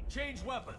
Change weapon.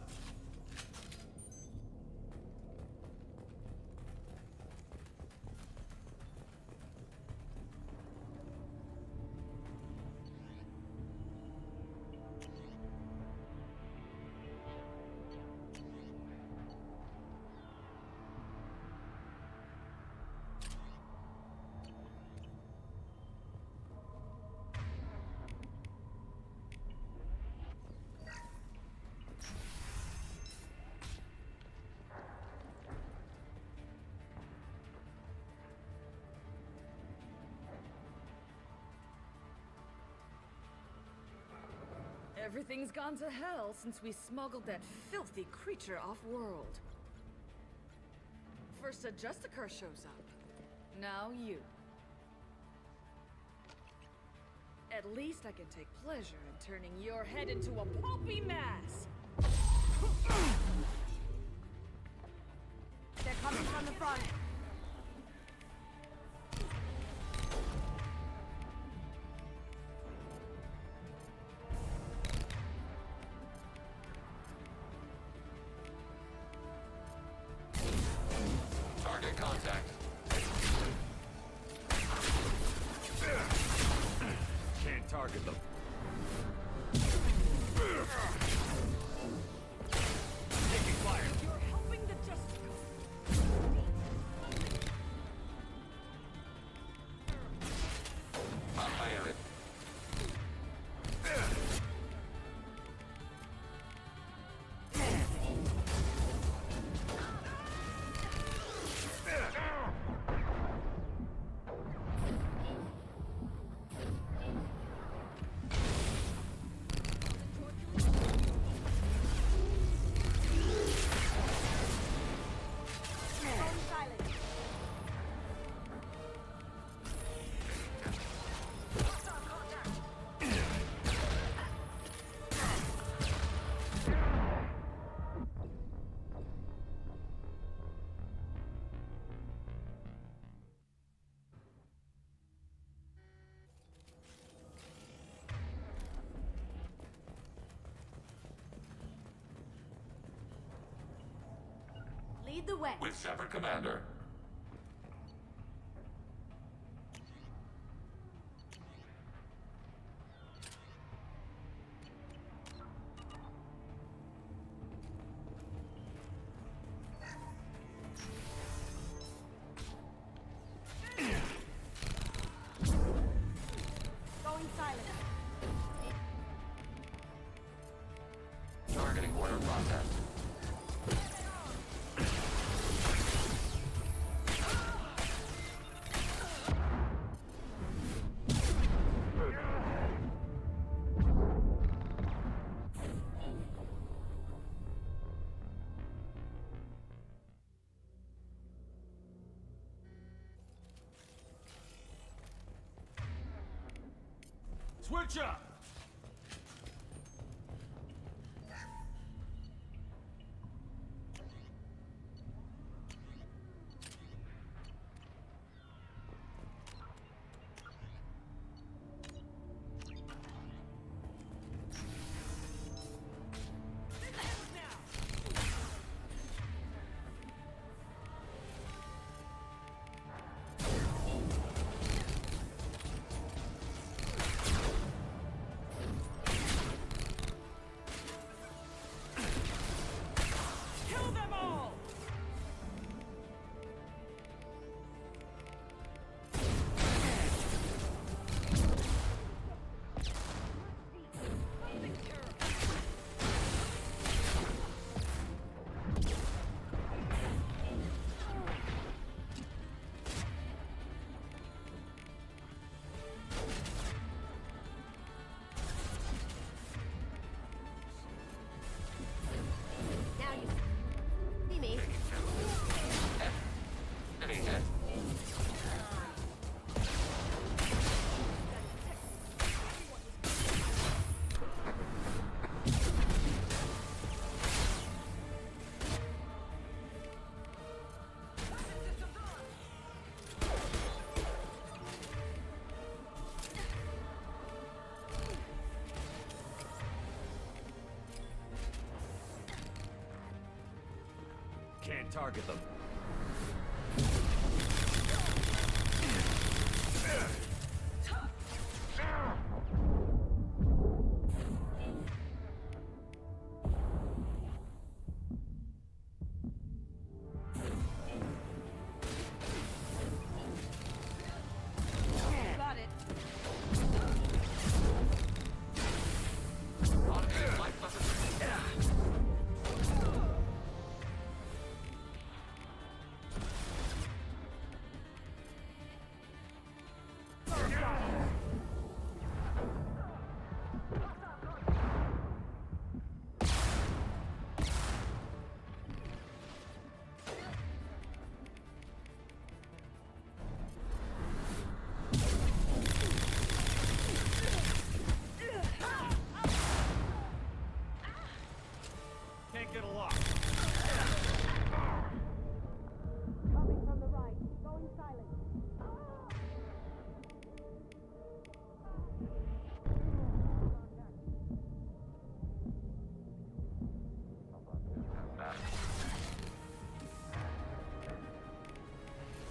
Everything's gone to hell since we smuggled that filthy creature off-world. First a Justicar shows up. Now you. At least I can take pleasure in turning your head into a pulpy mass! They're coming from the front. Target contact. Can't target them. Taking fire. You're helping the Justicar. I am it. Lead the way. With Shepard Commander. Going silent. Targeting order process. Switch up! Can't target them. Got it. Automated life weapon. Can't get a lock. Coming from the right. Going silent.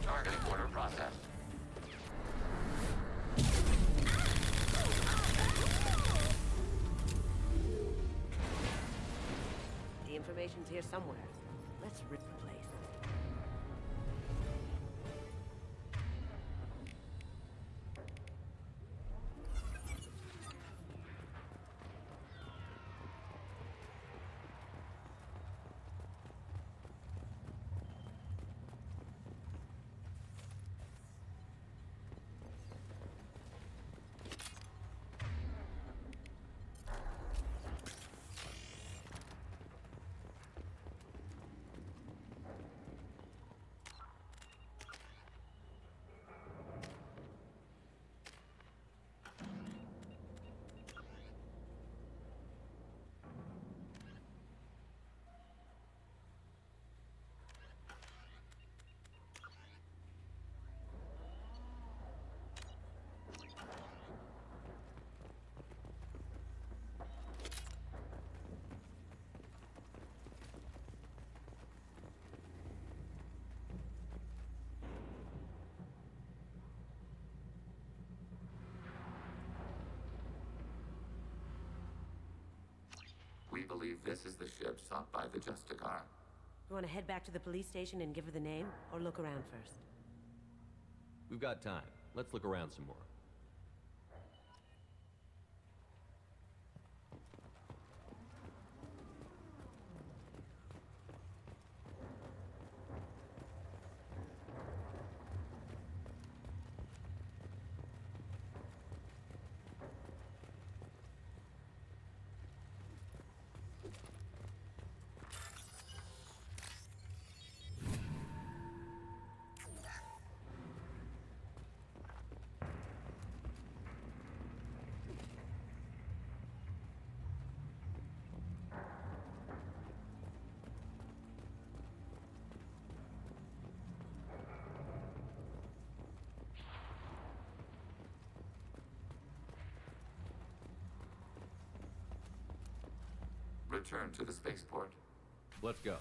Targeting order processed. The information's here somewhere. Let's rip the place. We believe this is the ship sunk by the Justicar. You want to head back to the police station and give her the name, or look around first? We've got time. Let's look around some more. Return to the spaceport. Let's go.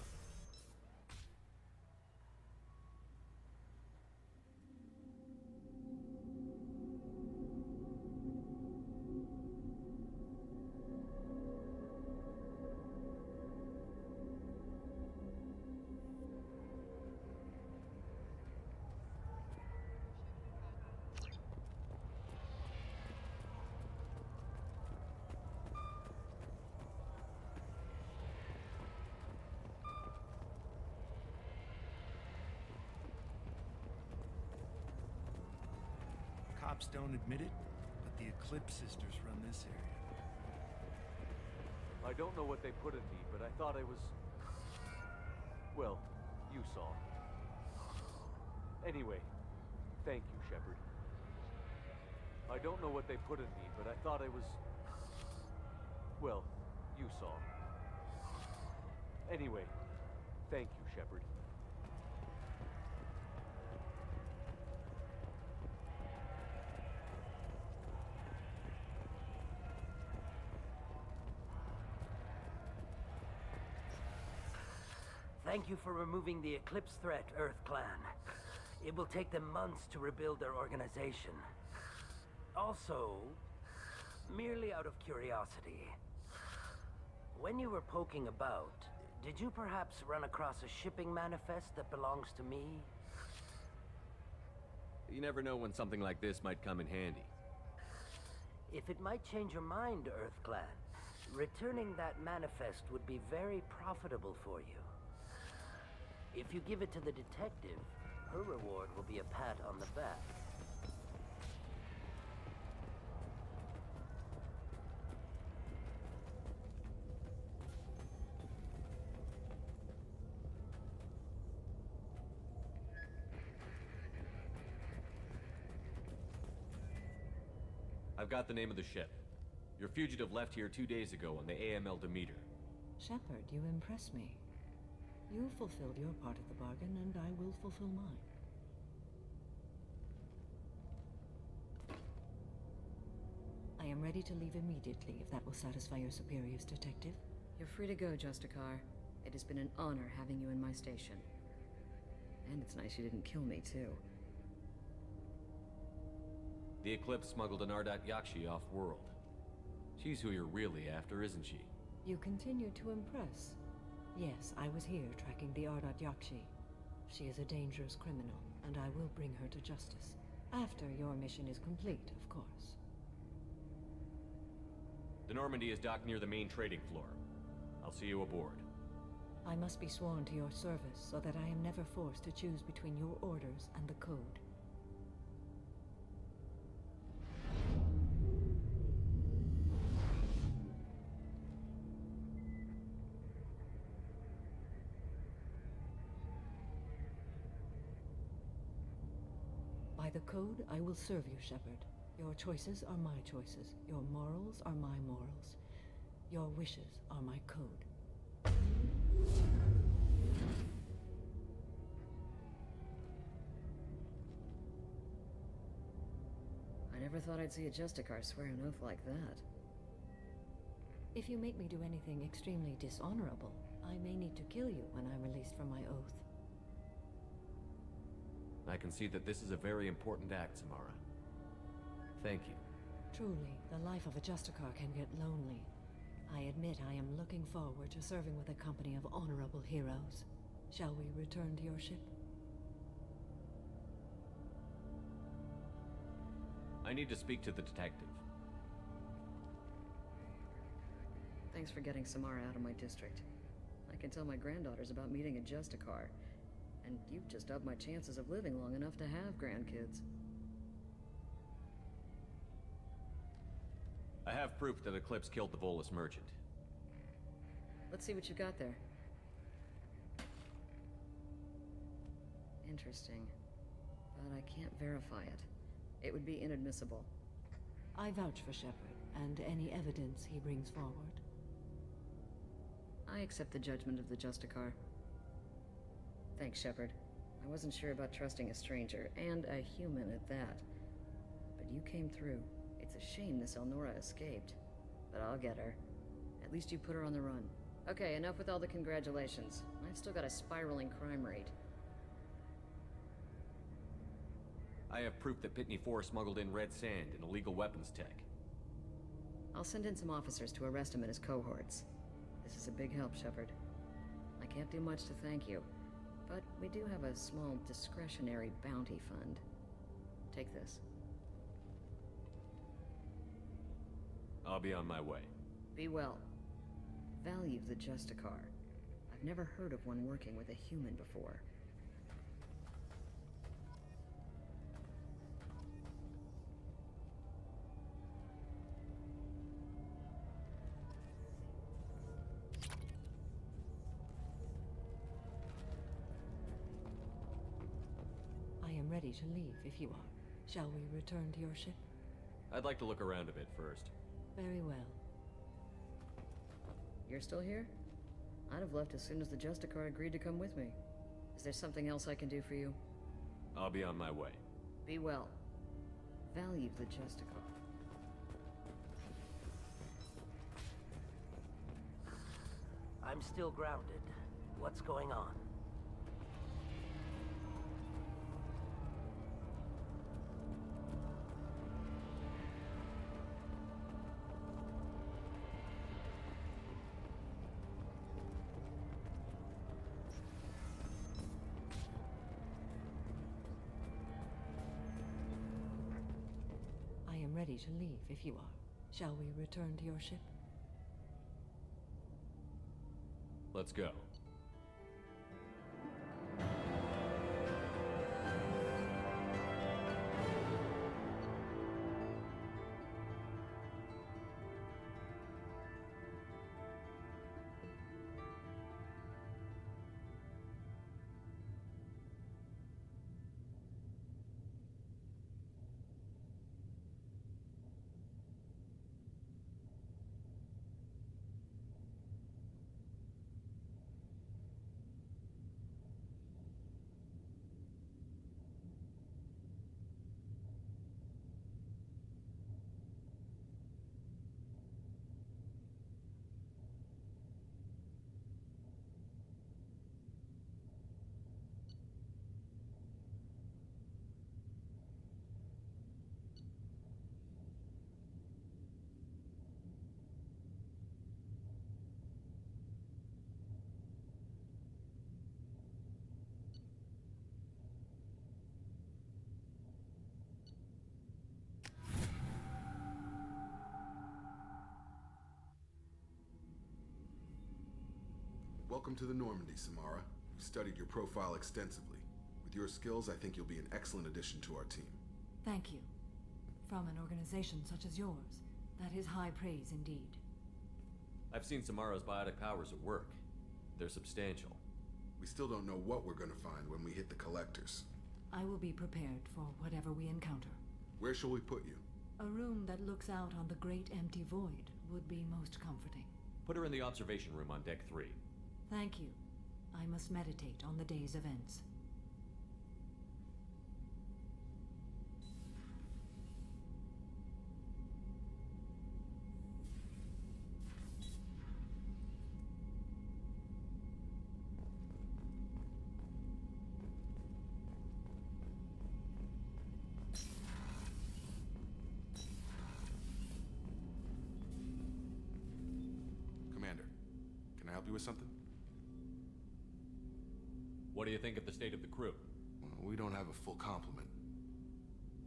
Cops don't admit it, but the Eclipse sisters run this area. I don't know what they put in me, but I thought I was... Well, you saw. Anyway, thank you, Shepard. I don't know what they put in me, but I thought I was... Well, you saw. Anyway, thank you, Shepard. Thank you for removing the Eclipse threat, Earth Clan. It will take them months to rebuild their organization. Also, merely out of curiosity, when you were poking about, did you perhaps run across a shipping manifest that belongs to me? You never know when something like this might come in handy. If it might change your mind, Earth Clan, returning that manifest would be very profitable for you. If you give it to the detective, her reward will be a pat on the back. I've got the name of the ship. Your fugitive left here 2 days ago on the AML Demeter. Shepard, you impress me. You fulfilled your part of the bargain, and I will fulfill mine. I am ready to leave immediately, if that will satisfy your superiors, Detective. You're free to go, Justicar. It has been an honor having you in my station. And it's nice you didn't kill me, too. The Eclipse smuggled an Ardat Yakshi off-world. She's who you're really after, isn't she? You continue to impress. Yes, I was here tracking the Ardat Yakshi. She is a dangerous criminal, and I will bring her to justice. After your mission is complete, of course. The Normandy is docked near the main trading floor. I'll see you aboard. I must be sworn to your service so that I am never forced to choose between your orders and the code. By the code, I will serve you, Shepard. Your choices are my choices. Your morals are my morals. Your wishes are my code. I never thought I'd see a Justicar swear an oath like that. If you make me do anything extremely dishonorable, I may need to kill you when I'm released from my oath. I can see that this is a very important act, Samara. Thank you. Truly, the life of a Justicar can get lonely. I admit I am looking forward to serving with a company of honorable heroes. Shall we return to your ship? I need to speak to the detective. Thanks for getting Samara out of my district. I can tell my granddaughters about meeting a Justicar. And you've just upped my chances of living long enough to have grandkids. I have proof that Eclipse killed the Volus merchant. Let's see what you got there. Interesting. But I can't verify it. It would be inadmissible. I vouch for Shepard, and any evidence he brings forward. I accept the judgment of the Justicar. Thanks, Shepard. I wasn't sure about trusting a stranger, and a human at that. But you came through. It's a shame this Elnora escaped. But I'll get her. At least you put her on the run. Okay, enough with all the congratulations. I've still got a spiraling crime rate. I have proof that Pitney 4 smuggled in red sand and illegal weapons tech. I'll send in some officers to arrest him and his cohorts. This is a big help, Shepard. I can't do much to thank you, but we do have a small discretionary bounty fund. Take this. I'll be on my way. Be well. Value the Justicar. I've never heard of one working with a human before. I am ready to leave if you are. Shall we return to your ship? I'd like to look around a bit first. Very well. You're still here? I'd have left as soon as the Justicar agreed to come with me. Is there something else I can do for you? I'll be on my way. Be well. Value the Justicar. I'm still grounded. What's going on? I am ready to leave if you are. Shall we return to your ship? Let's go. Welcome to the Normandy, Samara. We've studied your profile extensively. With your skills, I think you'll be an excellent addition to our team. Thank you. From an organization such as yours, that is high praise indeed. I've seen Samara's biotic powers at work. They're substantial. We still don't know what we're gonna find when we hit the collectors. I will be prepared for whatever we encounter. Where shall we put you? A room that looks out on the great empty void would be most comforting. Put her in the observation room on deck 3. Thank you. I must meditate on the day's events. Commander, can I help you with something? What do you think of the state of the crew? Well, we don't have a full complement.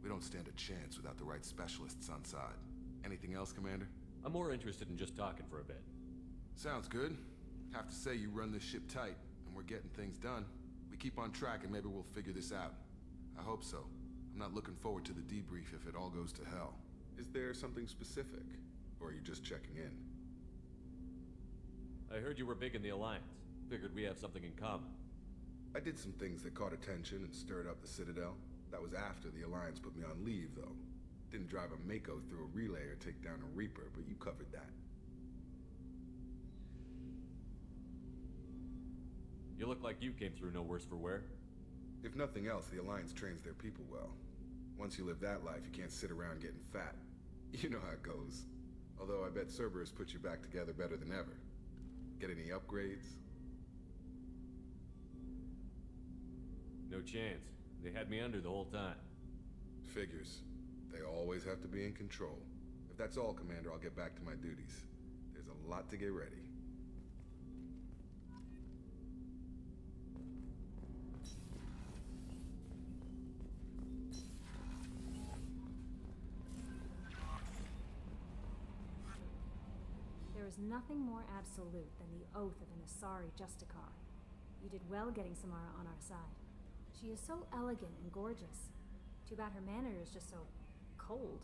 We don't stand a chance without the right specialists on side. Anything else, Commander? I'm more interested in just talking for a bit. Sounds good. Have to say you run this ship tight, and we're getting things done. We keep on track and maybe we'll figure this out. I hope so. I'm not looking forward to the debrief if it all goes to hell. Is there something specific? Or are you just checking in? I heard you were big in the Alliance. Figured we have something in common. I did some things that caught attention and stirred up the Citadel. That was after the Alliance put me on leave, though. Didn't drive a Mako through a relay or take down a Reaper, but you covered that. You look like you came through no worse for wear. If nothing else, the Alliance trains their people well. Once you live that life, you can't sit around getting fat. You know how it goes. Although I bet Cerberus put you back together better than ever. Get any upgrades? No chance. They had me under the whole time. Figures. They always have to be in control. If that's all, Commander, I'll get back to my duties. There's a lot to get ready. There is nothing more absolute than the oath of an Asari Justicar. You did well getting Samara on our side. She is so elegant and gorgeous. Too bad her manner is just so cold.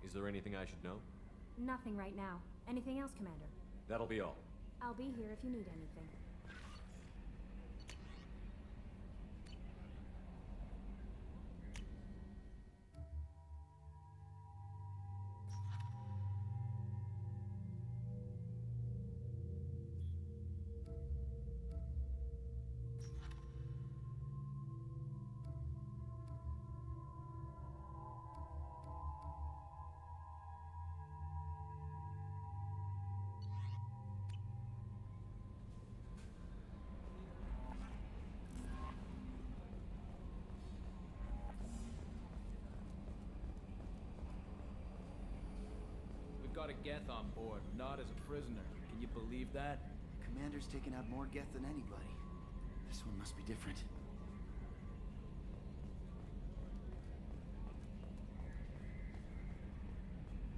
Is there anything I should know? Nothing right now. Anything else, Commander? That'll be all. I'll be here if you need anything. lot of Geth on board, not as a prisoner. Can you believe that? Commander's taken out more Geth than anybody. This one must be different.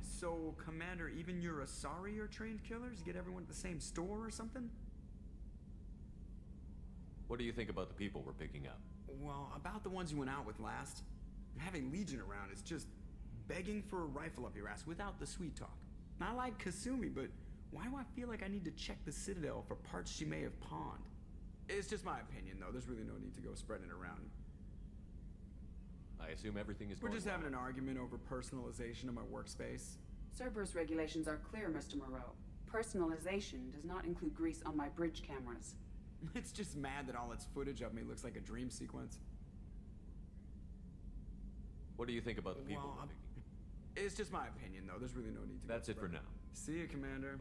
So, Commander, even your Asari are trained killers? Get everyone at the same store or something? What do you think about the people we're picking up? Well, about the ones you went out with last. Having Legion around is just begging for a rifle up your ass without the sweet talk. I like Kasumi, but why do I feel like I need to check the Citadel for parts she may have pawned? It's just my opinion, though. There's really no need to go spreading it around. I assume everything is We're going just having an argument over personalization of my workspace. Cerberus regulations are clear, Mr. Moreau. Personalization does not include grease on my bridge cameras. It's just mad that all its footage of me looks like a dream sequence. What do you think about the people Well, we're picking up? It's just my opinion, though. There's really no need to go That's it for spreading now. See you, Commander.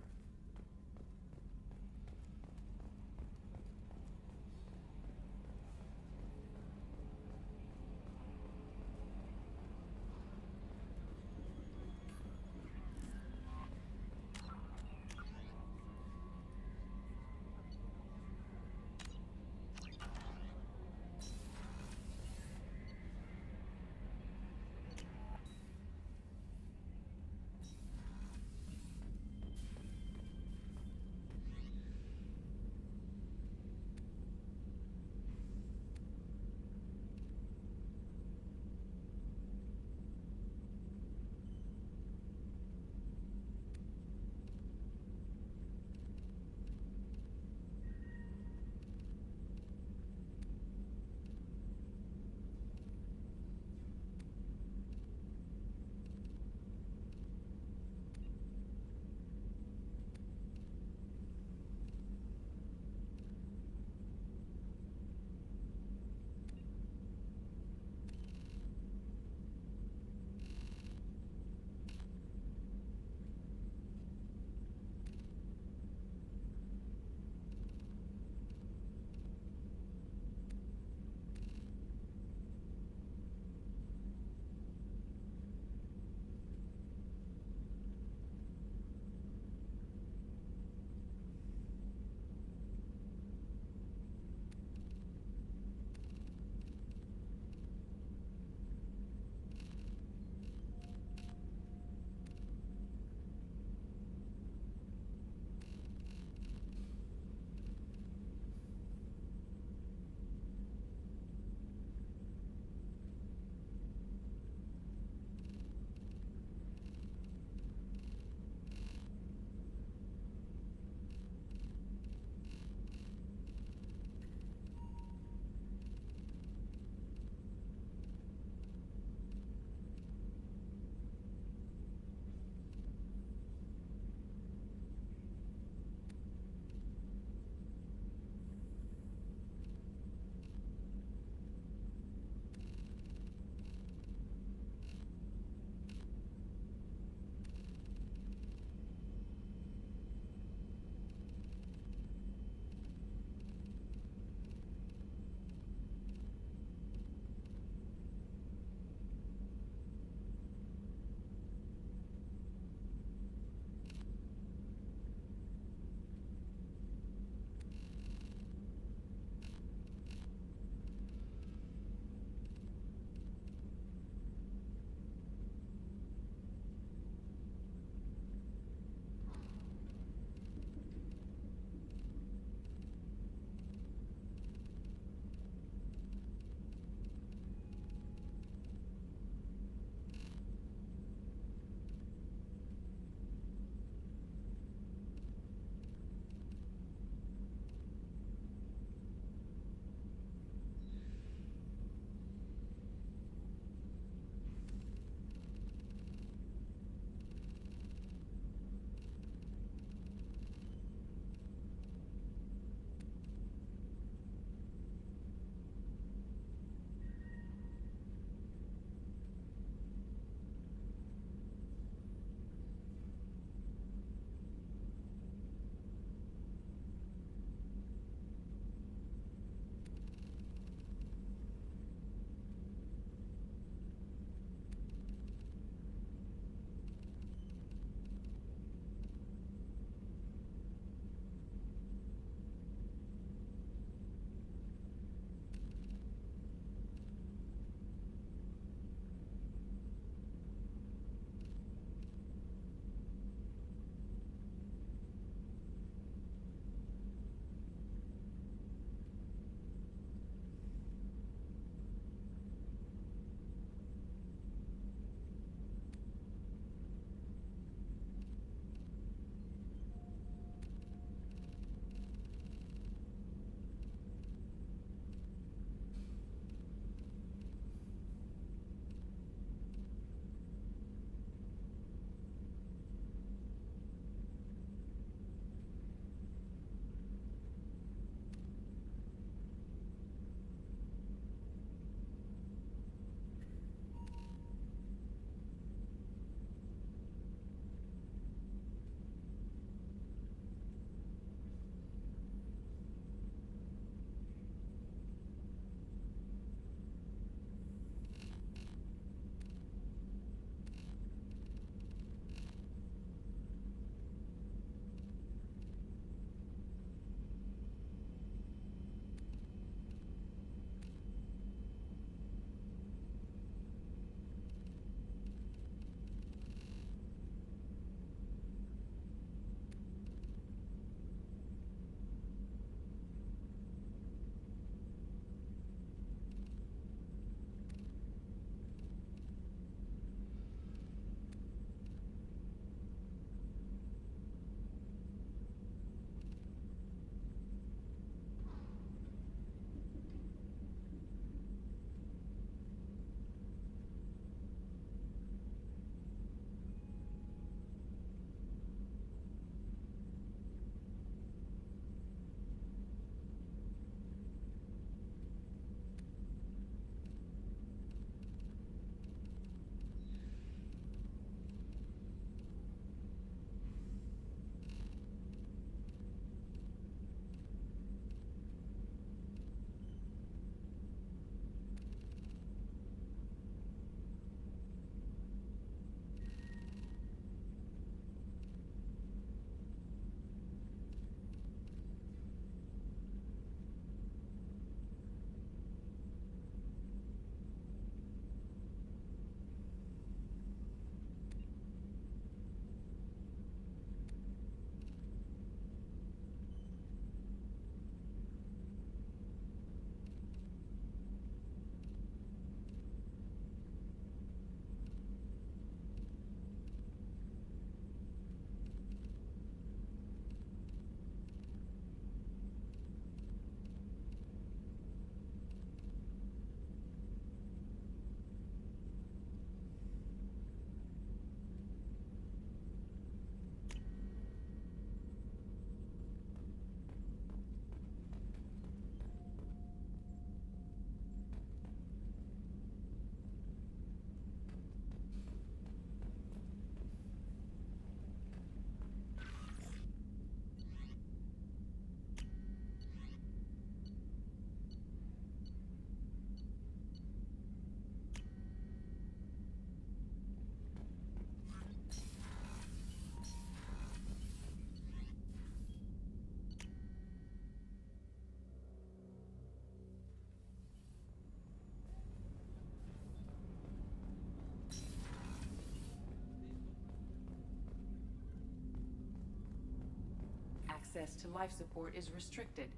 access to life support is restricted.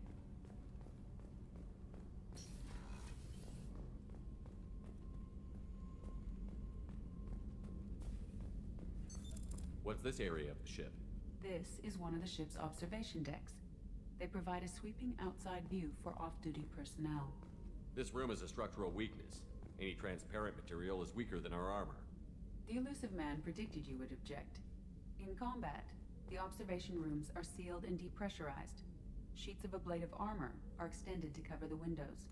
What's this area of the ship? This is one of the ship's observation decks. They provide a sweeping outside view for off-duty personnel. This room is a structural weakness. Any transparent material is weaker than our armor. The elusive man predicted you would object. In combat, the observation rooms are sealed and depressurized. Sheets of ablative armor are extended to cover the windows.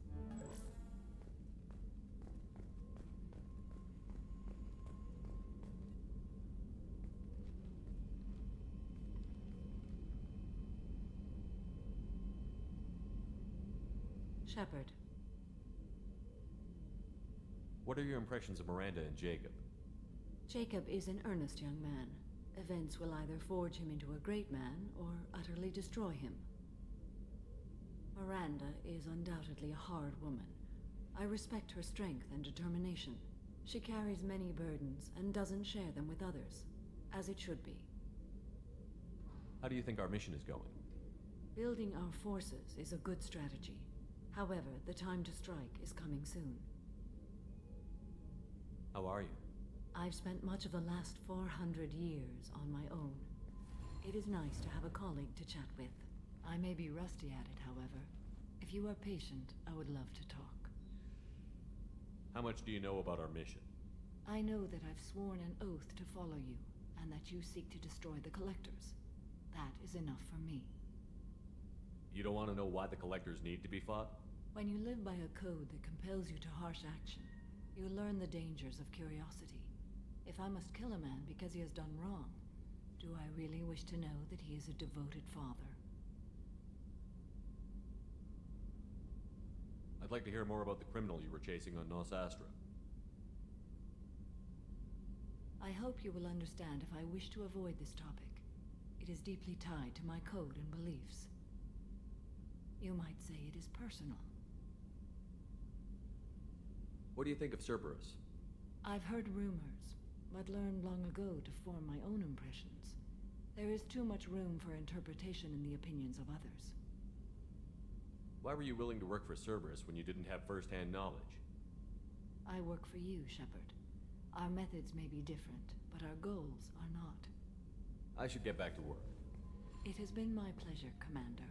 Shepard. What are your impressions of Miranda and Jacob? Jacob is an earnest young man. Events will either forge him into a great man or utterly destroy him. Miranda is undoubtedly a hard woman. I respect her strength and determination. She carries many burdens and doesn't share them with others, as it should be. How do you think our mission is going? Building our forces is a good strategy. However, the time to strike is coming soon. How are you? I've spent much of the last 400 years on my own. It is nice to have a colleague to chat with. I may be rusty at it, however. If you are patient, I would love to talk. How much do you know about our mission? I know that I've sworn an oath to follow you, and that you seek to destroy the Collectors. That is enough for me. You don't want to know why the Collectors need to be fought? When you live by a code that compels you to harsh action, you learn the dangers of curiosity. If I must kill a man because he has done wrong, do I really wish to know that he is a devoted father? I'd like to hear more about the criminal you were chasing on Nos Astra. I hope you will understand if I wish to avoid this topic. It is deeply tied to my code and beliefs. You might say it is personal. What do you think of Cerberus? I've heard rumors, but learned long ago to form my own impressions. There is too much room for interpretation in the opinions of others. Why were you willing to work for Cerberus when you didn't have first-hand knowledge? I work for you, Shepard. Our methods may be different, but our goals are not. I should get back to work. It has been my pleasure, Commander.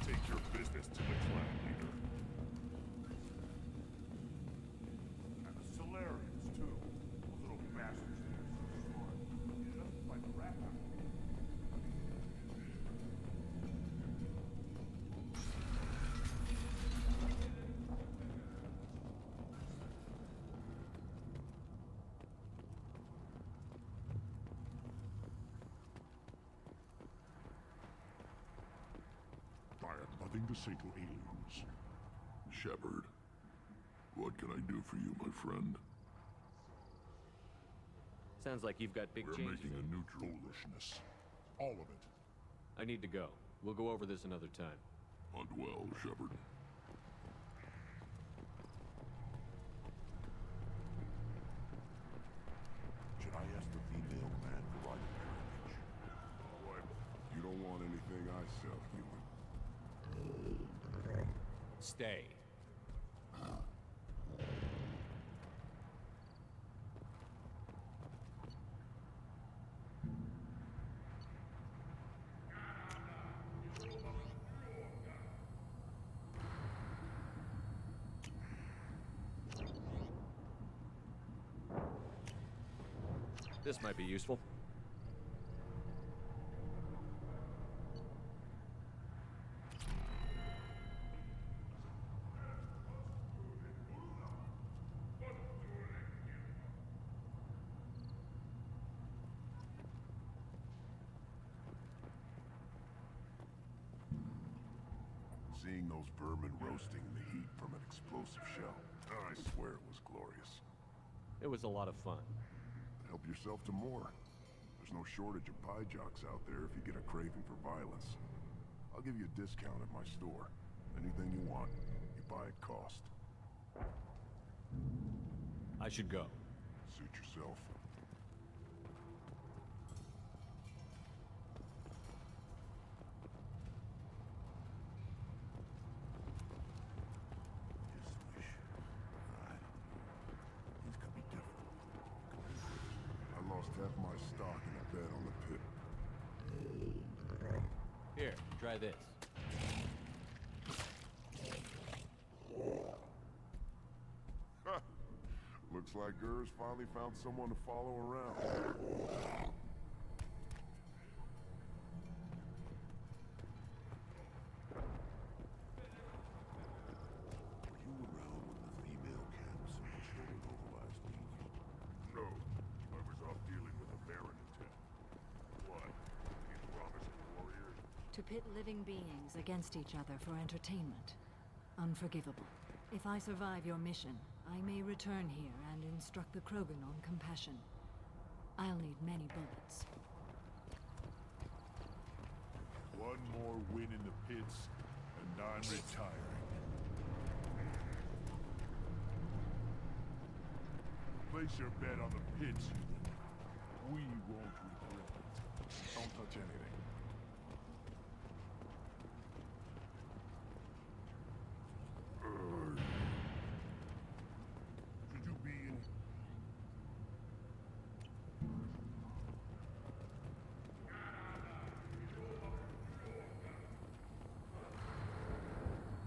Take your business to the clan leader. And the Solarians, too. Those little bastards there are so smart. Just like a rat. I have nothing to say to aliens. Shepard, what can I do for you, my friend? Sounds like you've got big We're changes. making a neutral. Foolishness. All of it. I need to go. We'll go over this another time. Hunt well, Shepard. Should I ask the female man for right parentage? What? You don't want anything I sell, human. Stay. This might be useful. Seeing those vermin roasting in the heat from an explosive shell, I swear it was glorious. It was a lot of fun. Help yourself to more. There's no shortage of pie jocks out there if you get a craving for violence. I'll give you a discount at my store. Anything you want, you buy at cost. I should go. Suit yourself. I lost half my stock in a bet on the pit. Here, try this. Looks like Gur's finally found someone to follow around. Were you around when the female camp symbol showed over last week? No. I was off dealing with a Baron in town. What? These promising warriors? To pit living beings against each other for entertainment. Unforgivable. If I survive your mission, I may return here and instruct the Krogan on compassion. I'll need many bullets. One more win in the pits, and I'm retiring. Place your bet on the pits. We won't regret it. Don't touch anything. Should you be in...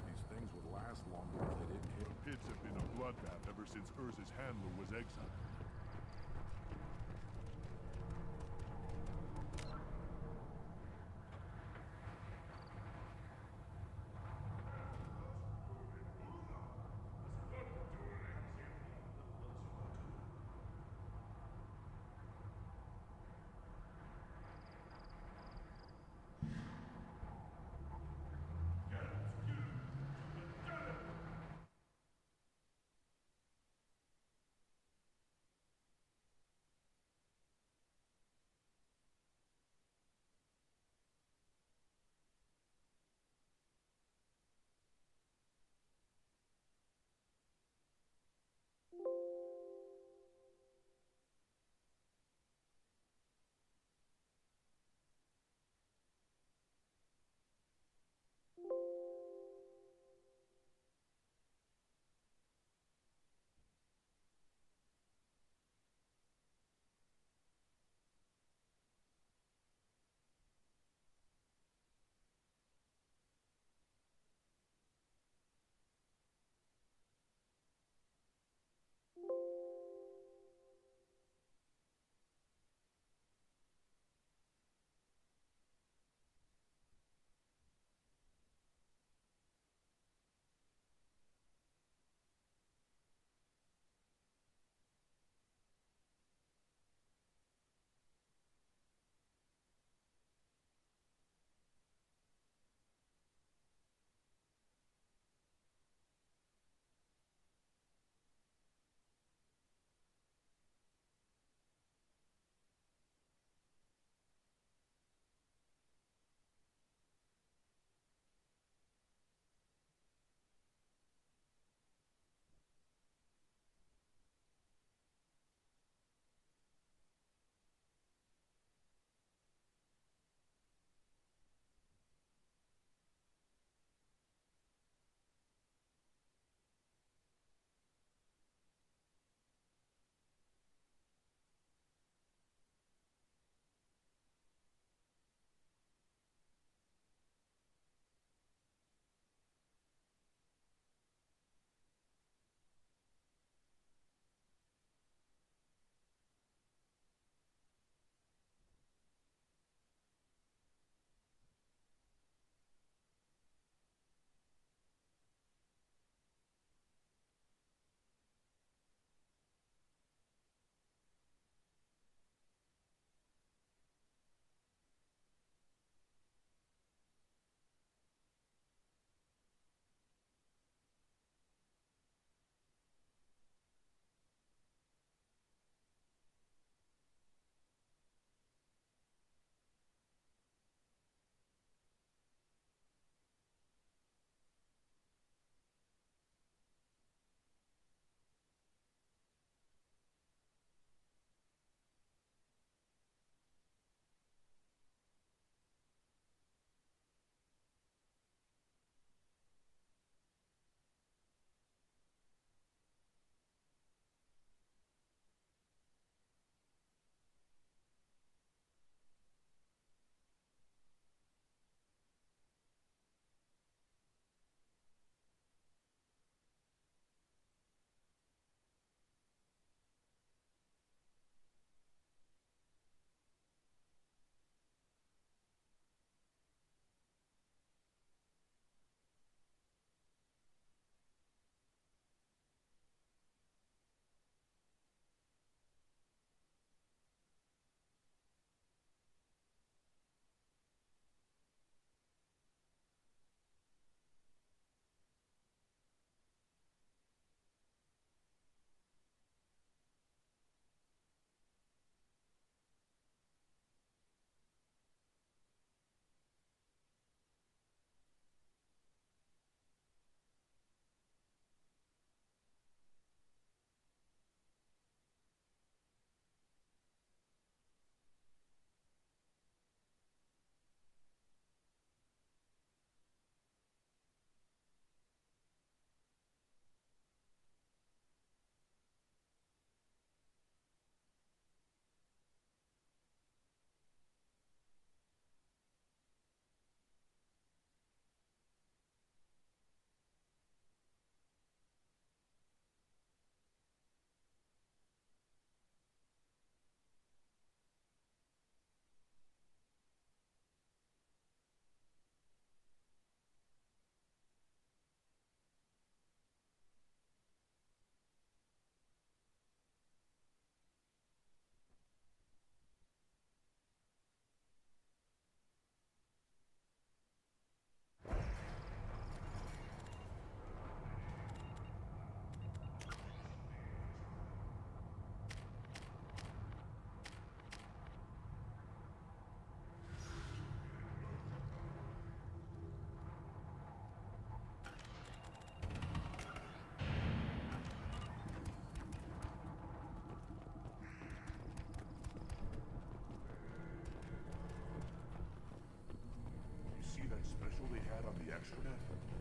These things would last longer if they didn't hit. The pits have been a bloodbath ever since Urza's handler was exiled.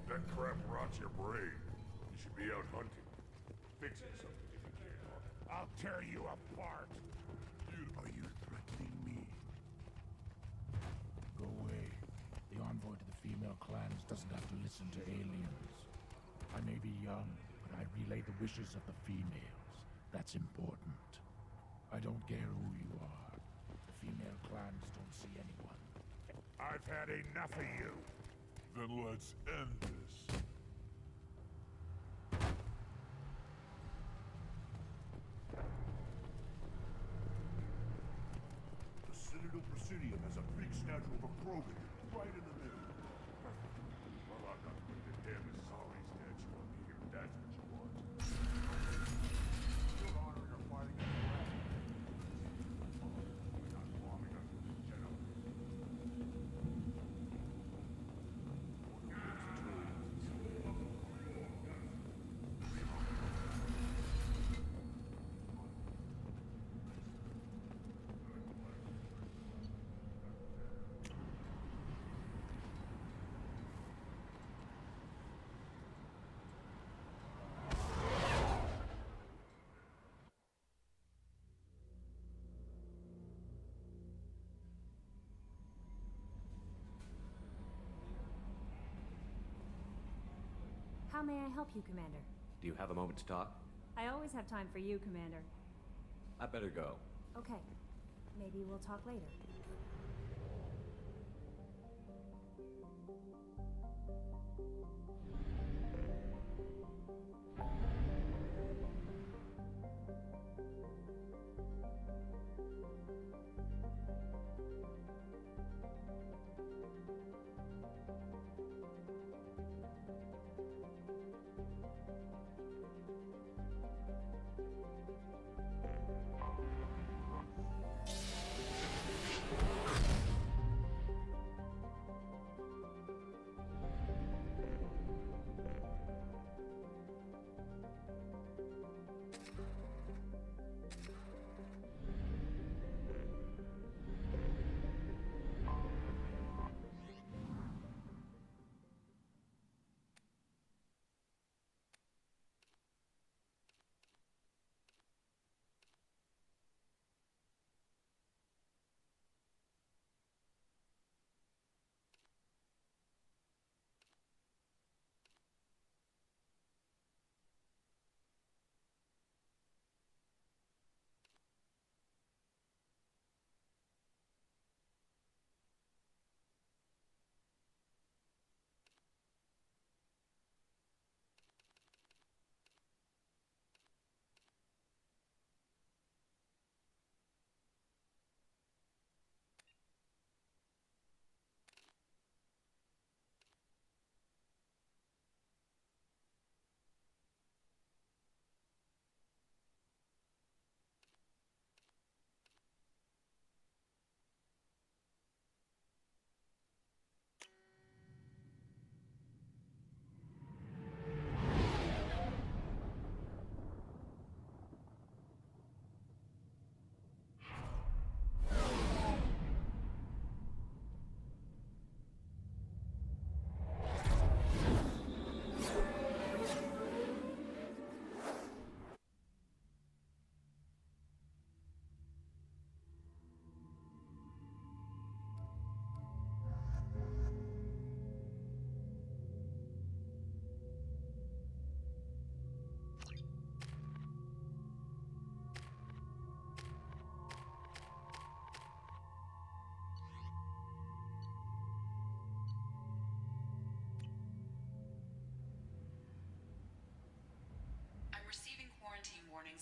That crap rots your brain. You should be out hunting. Fixing something if you can. I'll tear you apart. Are you threatening me? Go away. The envoy to the female clans doesn't have to listen to aliens. I may be young, but I relay the wishes of the females. That's important. I don't care who you are. The female clans don't see anyone. I've had enough of you. Then let's end this. The Citadel Presidium has a big statue of a Krogan right in the middle. Well, I'm not putting a damn sorry statue up here. That's what you want. You're honoring or fighting a threat. We're not bombing us with this gentleman. How may I help you, Commander? Do you have a moment to talk? I always have time for you, Commander. I better go. Okay. Maybe we'll talk later.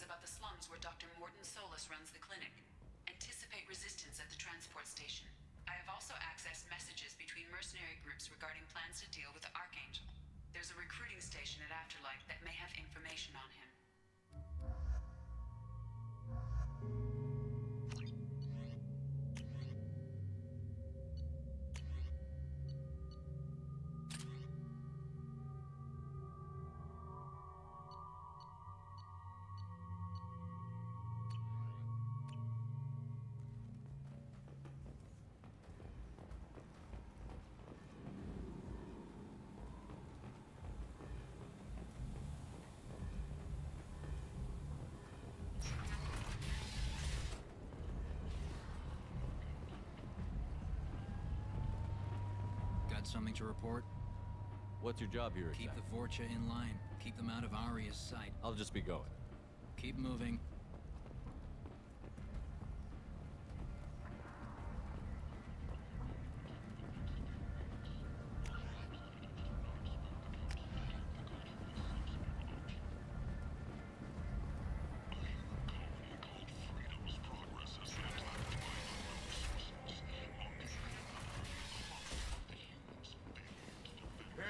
About the slums where Dr. Mordin Solus runs the clinic. Anticipate resistance at the transport station. I have also accessed messages between mercenary groups regarding plans to deal with the Archangel. There's a recruiting station at Afterlight that may have information on him. Got something to report? What's your job here Keep exactly? the Vorcha in line. Keep them out of Aria's sight. I'll just be going. Keep moving.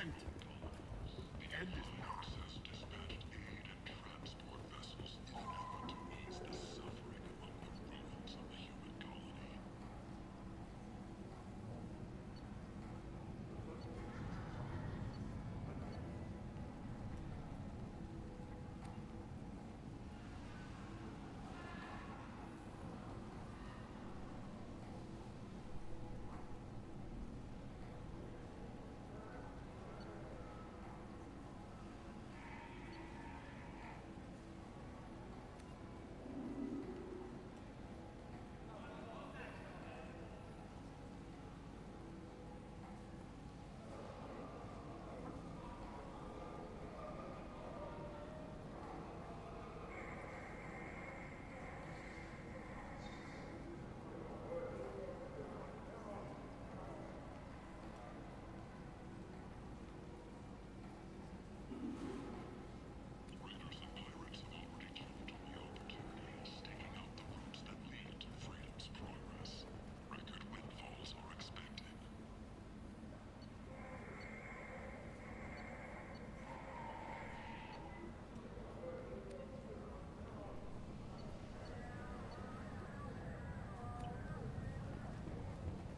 End. The end is not access to dispatch aid and transport vessels in an effort to ease the suffering among the remnants of the human colony.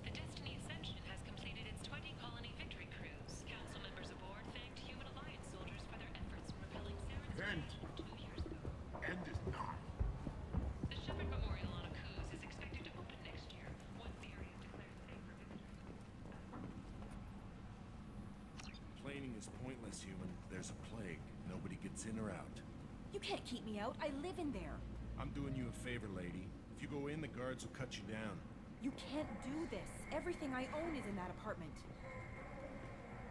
The Destiny Ascension has completed its 20 colony victory cruise. Council members aboard thanked Human Alliance soldiers for their efforts in repelling Saren's End. invasion 2 years ago. End is not. The Shepard Memorial on Akuz is expected to open next year, once the area is declared safe for visitors. Complaining is pointless, human. There's a plague. Nobody gets in or out. You can't keep me out. I live in there. I'm doing you a favor, lady. If you go in, the guards will cut you down. You can't do this. Everything I own is in that apartment.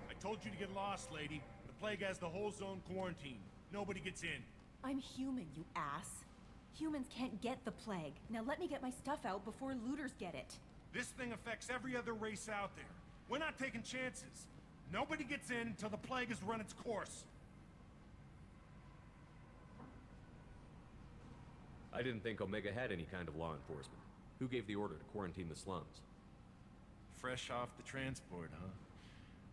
I told you to get lost, lady. The plague has the whole zone quarantined. Nobody gets in. I'm human, you ass. Humans can't get the plague. Now let me get my stuff out before looters get it. This thing affects every other race out there. We're not taking chances. Nobody gets in until the plague has run its course. I didn't think Omega had any kind of law enforcement. Who gave the order to quarantine the slums? Fresh off the transport, huh?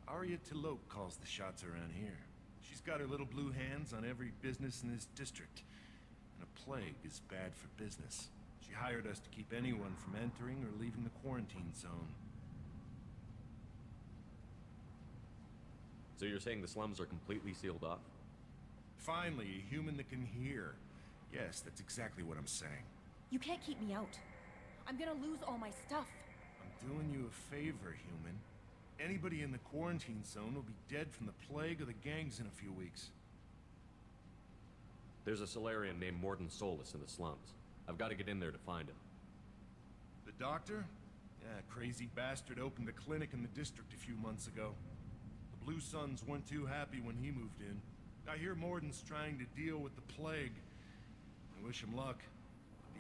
Arya Tilok calls the shots around here. She's got her little blue hands on every business in this district. And a plague is bad for business. She hired us to keep anyone from entering or leaving the quarantine zone. So you're saying the slums are completely sealed off? Finally, a human that can hear. Yes, that's exactly what I'm saying. You can't keep me out. I'm gonna lose all my stuff. I'm doing you a favor, human. Anybody in the quarantine zone will be dead from the plague or the gangs in a few weeks. There's a Solarian named Mordin Solus in the slums. I've got to get in there to find him. The doctor? Yeah, crazy bastard opened a clinic in the district a few months ago. The Blue Suns weren't too happy when he moved in. I hear Mordin's trying to deal with the plague. I wish him luck.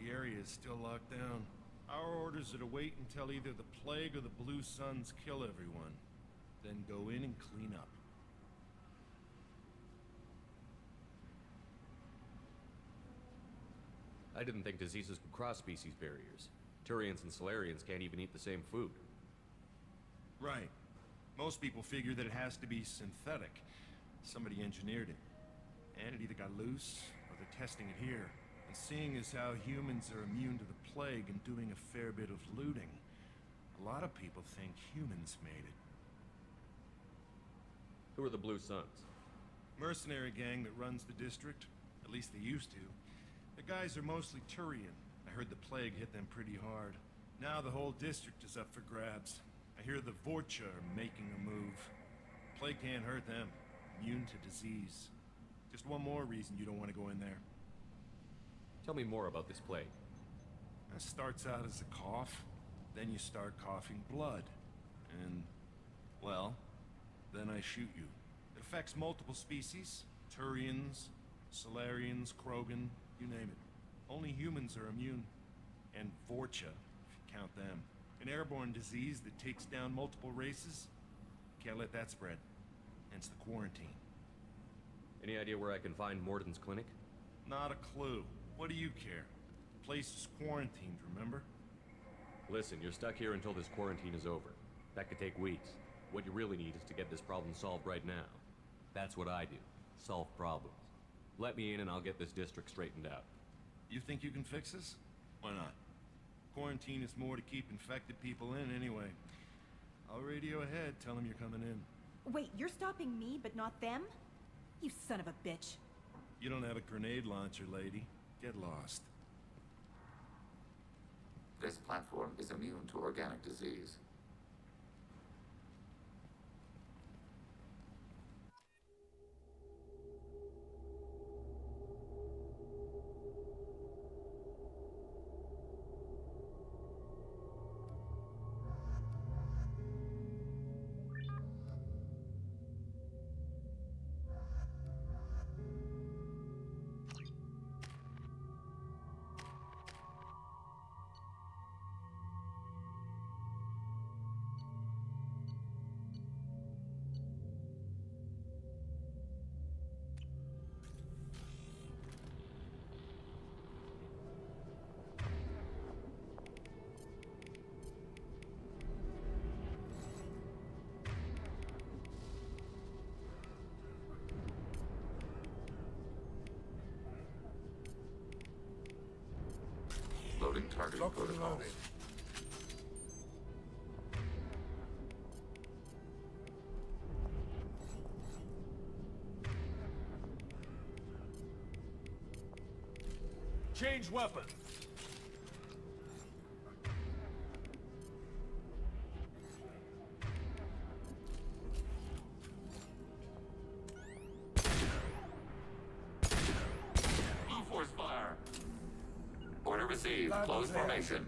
The area is still locked down. Our orders are to wait until either the plague or the Blue Suns kill everyone. Then go in and clean up. I didn't think diseases could cross species barriers. Turians and Solarians can't even eat the same food. Right. Most people figure that it has to be synthetic. Somebody engineered it. And it either got loose, or they're testing it here. And seeing as how humans are immune to the plague and doing a fair bit of looting, a lot of people think humans made it. Who are the Blue Suns? Mercenary gang that runs the district. At least they used to. The guys are mostly Turian. I heard the plague hit them pretty hard. Now the whole district is up for grabs. I hear the Vorcha are making a move. Plague can't hurt them. Immune to disease. Just one more reason you don't want to go in there. Tell me more about this plague. It starts out as a cough, then you start coughing blood. And, well, I shoot you. It affects multiple species. Turians, Solarians, Krogan, you name it. Only humans are immune. And Vorcha, if you count them. An airborne disease that takes down multiple races. Can't let that spread. Hence the quarantine. Any idea where I can find Mordin's clinic? Not a clue. What do you care? The place is quarantined, remember? Listen, you're stuck here until this quarantine is over. That could take weeks. What you really need is to get this problem solved right now. That's what I do. Solve problems. Let me in and I'll get this district straightened out. You think you can fix this? Why not? Quarantine is more to keep infected people in anyway. I'll radio ahead, tell them you're coming in. Wait, you're stopping me, but not them? You son of a bitch. You don't have a grenade launcher, lady. Get lost. This platform is immune to organic disease. Loading targeting protocols. Change weapon. E-force fire. Order received. Close formation.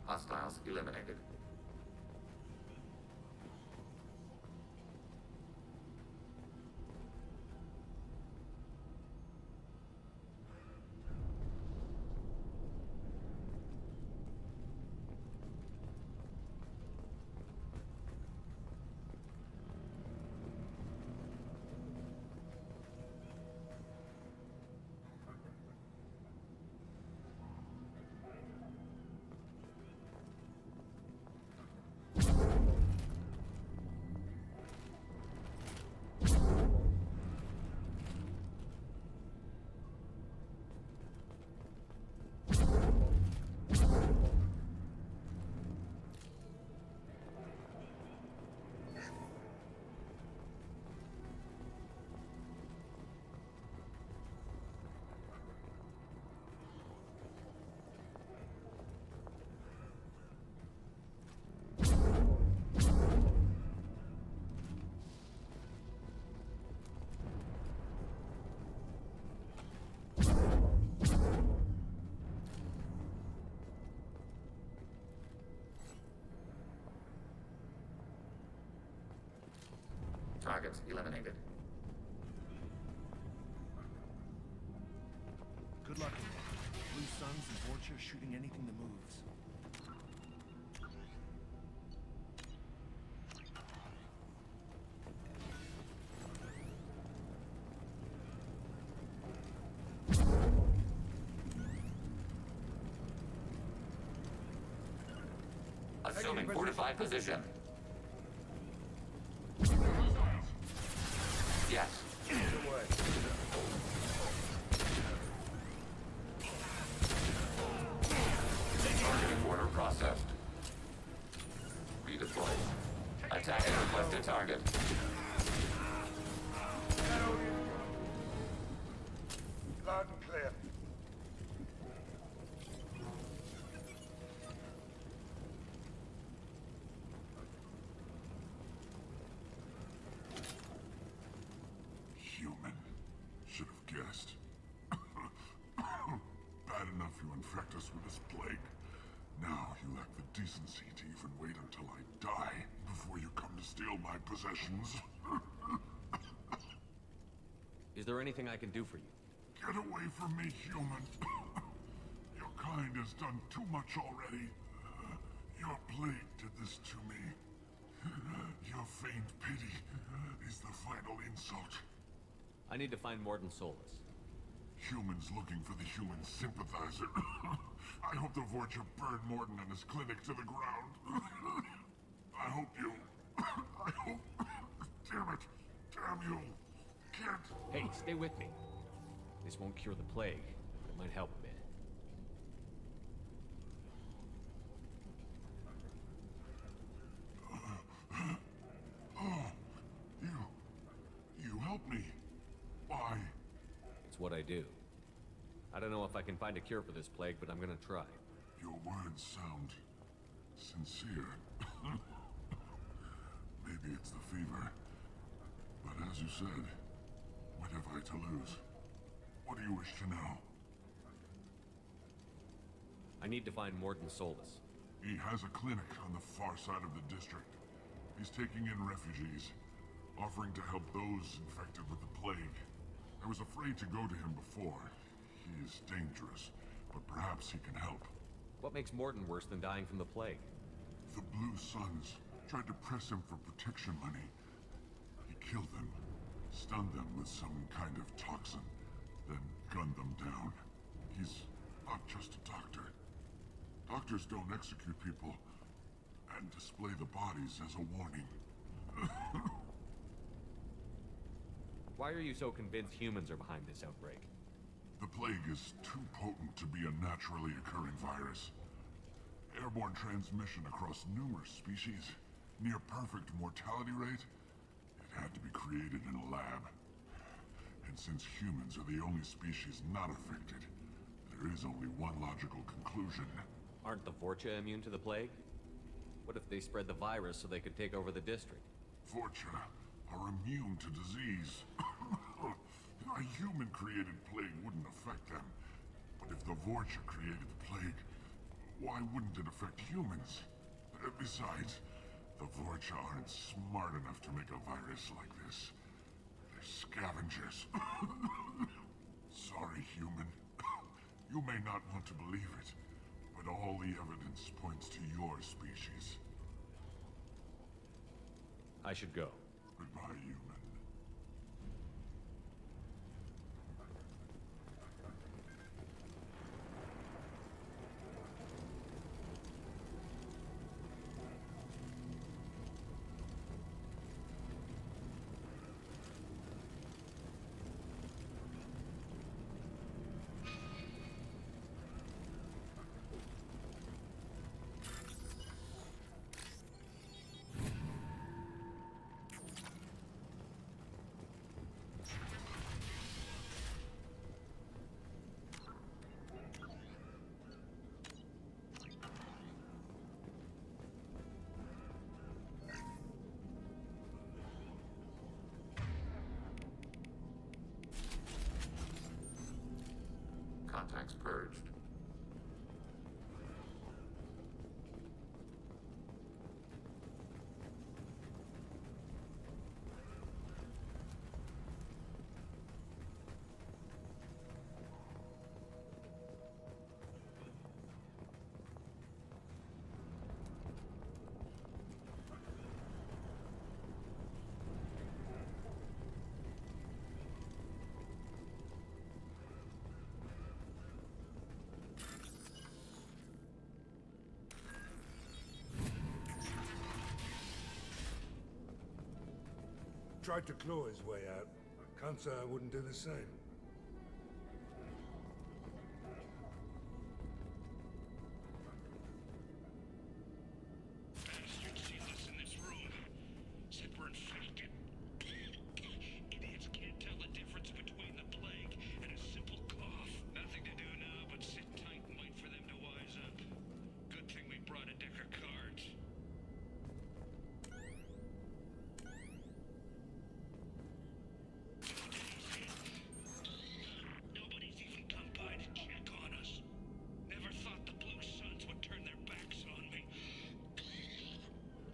Hostiles eliminated. targets eliminated. Good luck. Blue Suns and Vorcha shooting anything that moves. Assuming fortified position. Yes. Targeting order processed. Redeploy. Attacking requested target. Loud and clear. Human. Should have guessed. Bad enough you infect us with this plague. Now you lack the decency to even wait until I die before you come to steal my possessions. Is there anything I can do for you? Get away from me, human. Your kind has done too much already. Your plague did this to me. Your feigned pity is the final insult. I need to find Mordin Solus. Humans looking for the human sympathizer. I hope the Vorcha burned Mordin and his clinic to the ground. I hope you... I hope... Damn it. Damn you. Can't... Hey, stay with me. This won't cure the plague, but it might help a bit. You helped me. Why? It's what I do. I don't know if I can find a cure for this plague, but I'm gonna try. Your words sound sincere. Maybe it's the fever. But as you said, what have I to lose? What do you wish to know? I need to find Mordin Solus. He has a clinic on the far side of the district. He's taking in refugees, offering to help those infected with the plague. I was afraid to go to him before. He is dangerous, but perhaps he can help. What makes Mordin worse than dying from the plague? The Blue Suns tried to press him for protection money. He killed them, stunned them with some kind of toxin, then gunned them down. He's not just a doctor. Doctors don't execute people and display the bodies as a warning. Why are you so convinced humans are behind this outbreak? The plague is too potent to be a naturally occurring virus. Airborne transmission across numerous species, near perfect mortality rate. It had to be created in a lab. And since humans are the only species not affected, there is only one logical conclusion. Aren't the Vorcha immune to the plague? What if they spread the virus so they could take over the district? Vorcha are immune to disease. A human-created plague wouldn't affect them. But if the Vorcha created the plague, why wouldn't it affect humans? Besides, the Vorcha aren't smart enough to make a virus like this. They're scavengers. Sorry, human. You may not want to believe it, but all the evidence points to your species. I should go. Goodbye, human. Contacts purged. Tried to claw his way out. Can't say I wouldn't do the same. Bastards sealed us in this room. Said we're infected. Idiots can't tell the difference between the plague and a simple cough. Nothing to do now but sit tight and wait for them to wise up. Good thing we brought a deck of cards. Nobody's even come by to check on us. Never thought the Blue Suns would turn their backs on me.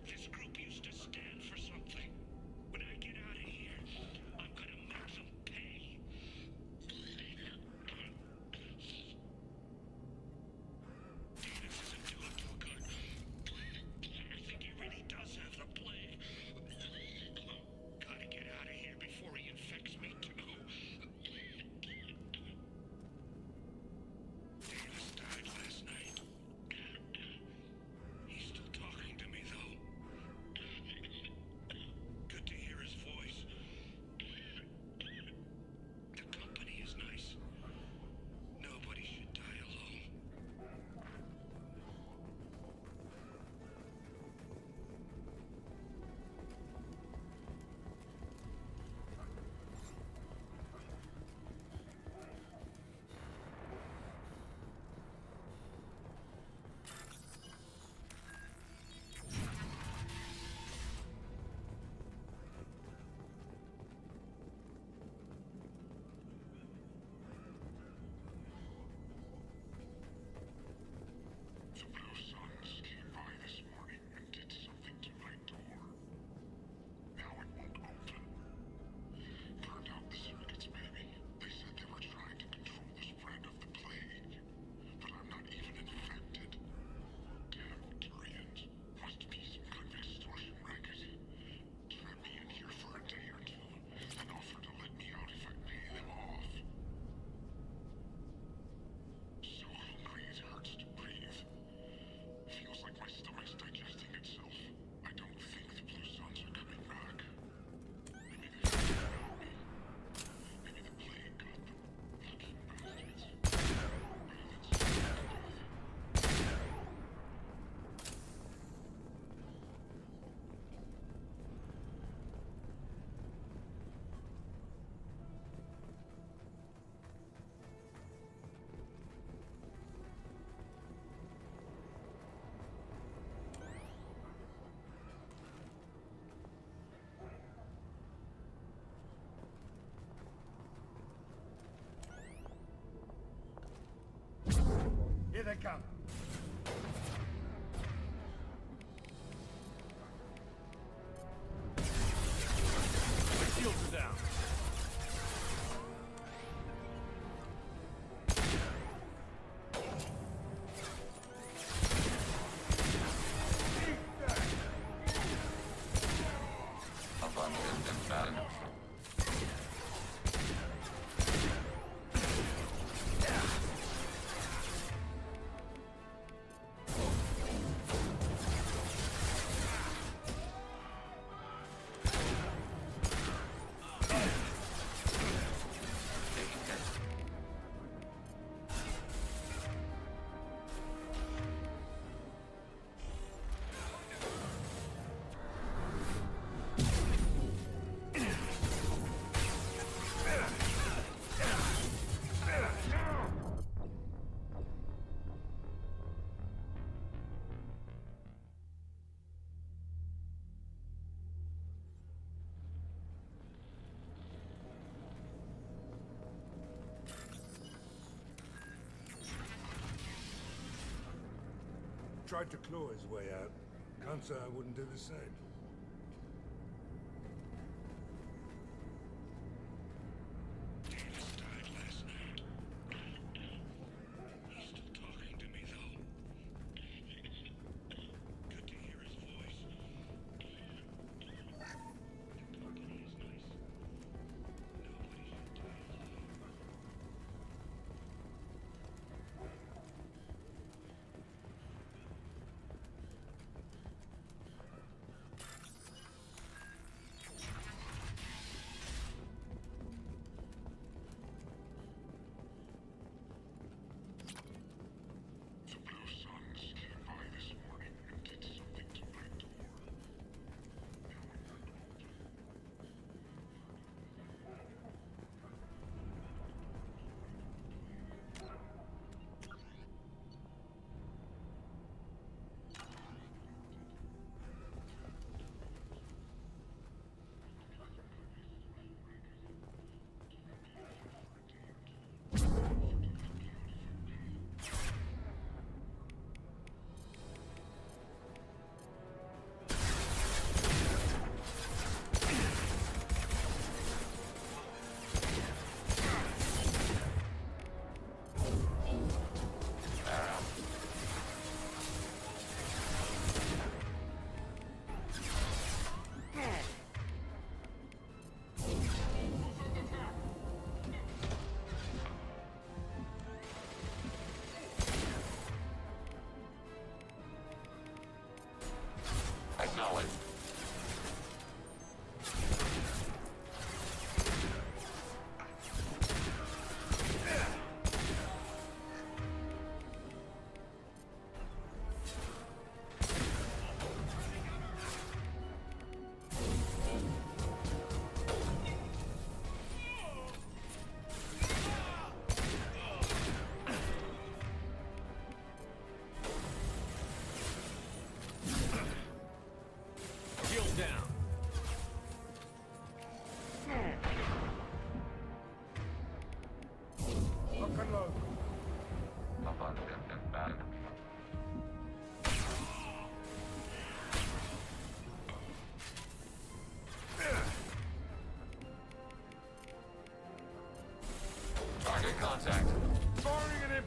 This group used to stand for something. When I get out of here, I'm gonna make them pay. This isn't doing too good. I think he really does have the plague. Gotta get out of here before he infects me too. Davis died last night. He's still talking to me, though. Good to hear his voice. The company is nice. Nobody should die alone. The Blue Suns came by this morning and did something to my door. Now it won't open. Turned out the circuits, maybe. They said they were trying to control the spread of the plague. But I'm not even infected. Damn Turians. Must be some kind of extortion racket. Trap me in here for a day or two, and offer to let me out if I pay them off. So hungry it hurts to breathe. Feels like my stomach's digesting itself. I don't think the Blue Suns are coming back. Maybe they forgot about me. Maybe the plague got them. Lucky bastards. Better than starving to death. Here they come. My shields are down. Abundant and balanced. Tried to claw his way out. Can't say I wouldn't do the same. Davis died last night. He's still talking to me, though. Good to hear his voice. The company is nice. Nobody should die alone.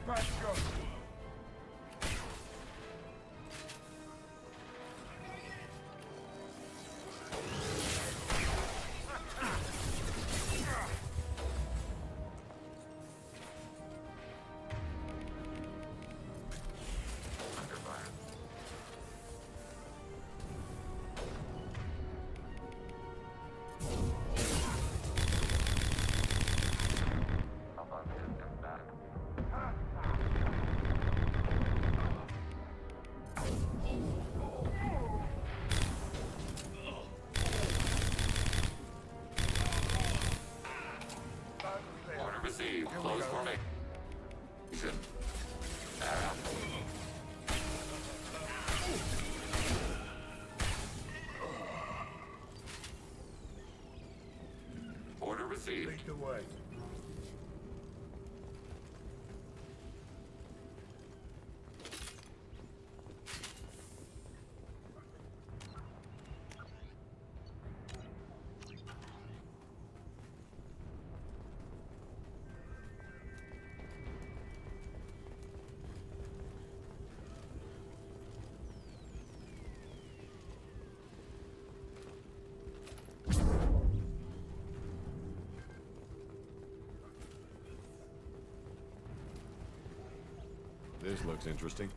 Order received. Close formation. Order received. Lead the way. This looks interesting.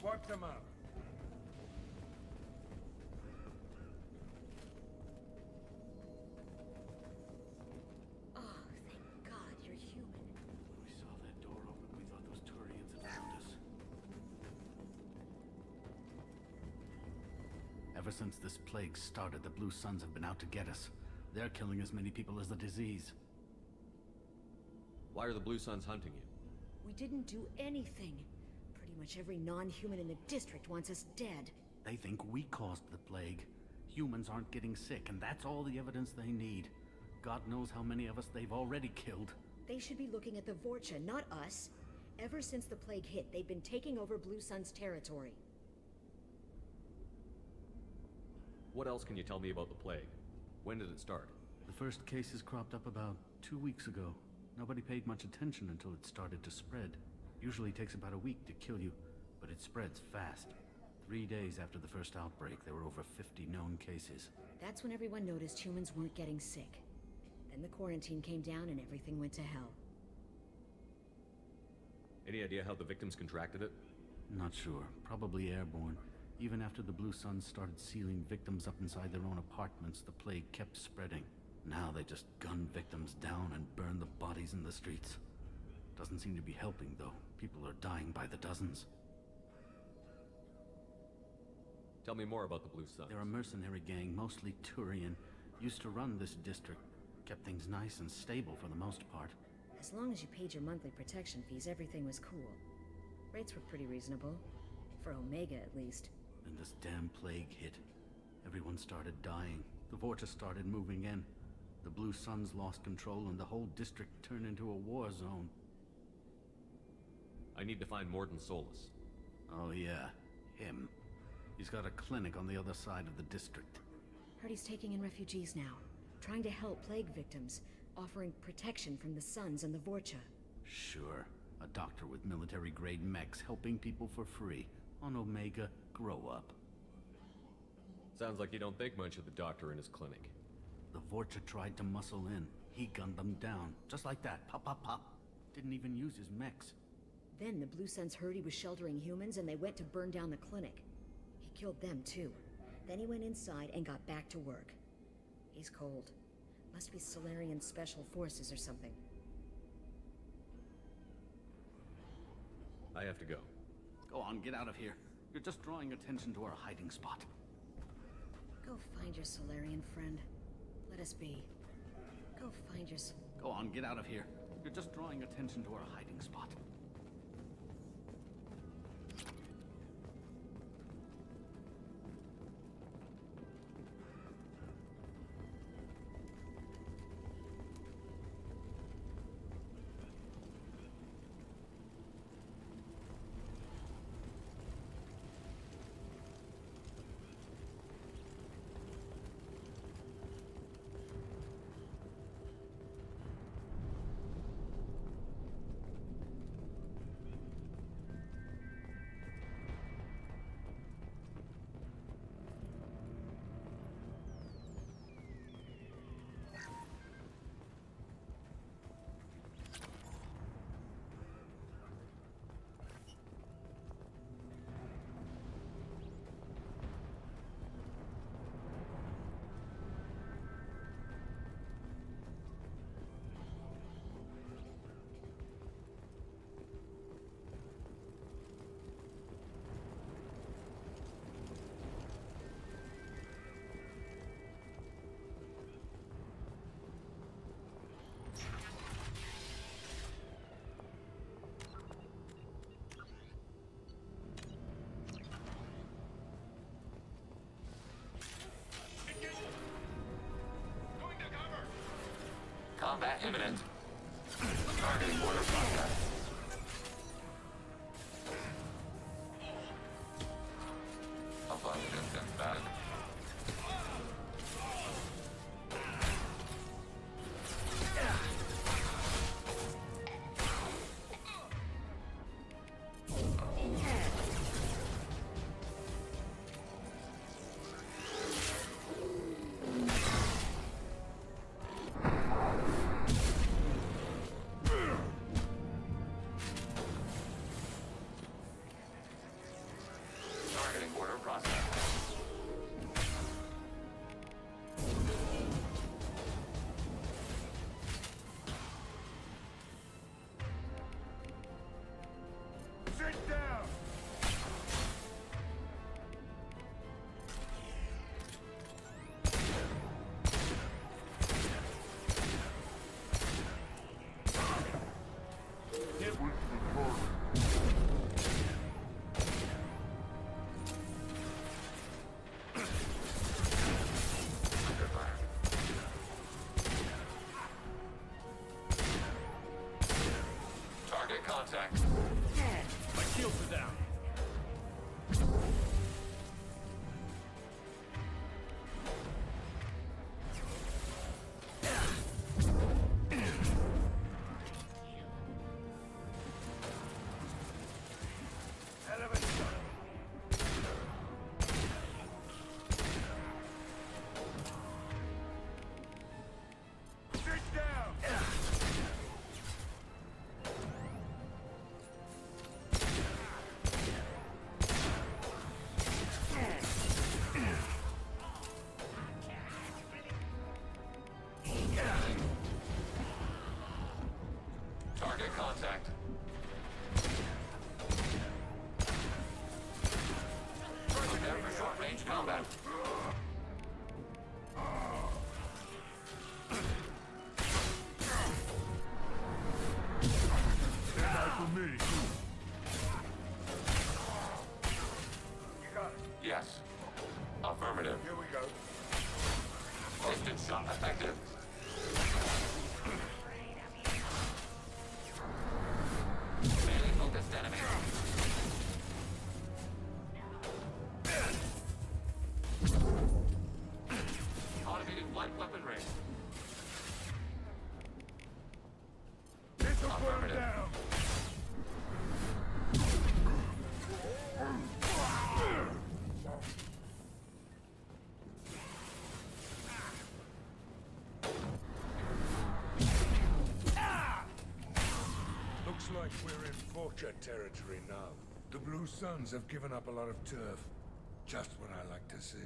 Wipe them out. Oh, thank God you're human. When we saw that door open, we thought those Turians had found us. Ever since this plague started, the Blue Suns have been out to get us. They're killing as many people as the disease. Why are the Blue Suns hunting you? We didn't do anything. Pretty much every non-human in the district wants us dead. They think we caused the plague. Humans aren't getting sick, and that's all the evidence they need. God knows how many of us they've already killed. They should be looking at the Vorcha, not us. Ever since the plague hit, they've been taking over Blue Sun's territory. What else can you tell me about the plague? When did it start? The first cases cropped up about 2 weeks ago. Nobody paid much attention until it started to spread. Usually takes about a week to kill you, but it spreads fast. 3 days after the first outbreak, there were over 50 known cases. That's when everyone noticed humans weren't getting sick. Then the quarantine came down and everything went to hell. Any idea how the victims contracted it? Not sure. Probably airborne. Even after the Blue Suns started sealing victims up inside their own apartments, the plague kept spreading. Now they just gun victims down and burn the bodies in the streets. Doesn't seem to be helping, though. People are dying by the dozens. Tell me more about the Blue Suns. They're a mercenary gang, mostly Turian. Used to run this district. Kept things nice and stable for the most part. As long as you paid your monthly protection fees, everything was cool. Rates were pretty reasonable. For Omega, at least. Then this damn plague hit. Everyone started dying. The Vorta started moving in. The Blue Suns lost control and the whole district turned into a war zone. I need to find Mordin Solus. Oh yeah, him. He's got a clinic on the other side of the district. Heard he's taking in refugees now. Trying to help plague victims. Offering protection from the Suns and the Vorcha. Sure. A doctor with military-grade mechs helping people for free. On Omega, grow up. Sounds like you don't think much of the doctor in his clinic. The Vorcha tried to muscle in. He gunned them down. Just like that. Pop, pop, pop. Didn't even use his mechs. Then the Blue Suns heard he was sheltering humans and they went to burn down the clinic. He killed them too. Then he went inside and got back to work. He's cold. Must be Solarian Special Forces or something. I have to go. Go on, get out of here. You're just drawing attention to our hiding spot. Go find your Solarian friend. Let us be. Go find your... Go on, get out of here. You're just drawing attention to our hiding spot. Attack imminent. Targeting border process. Abundant and back. Targeting border process. Sit down! Get with the target. Target contact. My shields are down. Sit down! Target contact. Prepare for short-range combat. Stand by for me. You got it. Yes. Affirmative. Here we go. Distance shot effective. Melee focused enemy. Automated light weapon range. This will put him Affirmative. down. Looks like we're in Fortune territory now. The Blue Suns have given up a lot of turf. Just what I like to see.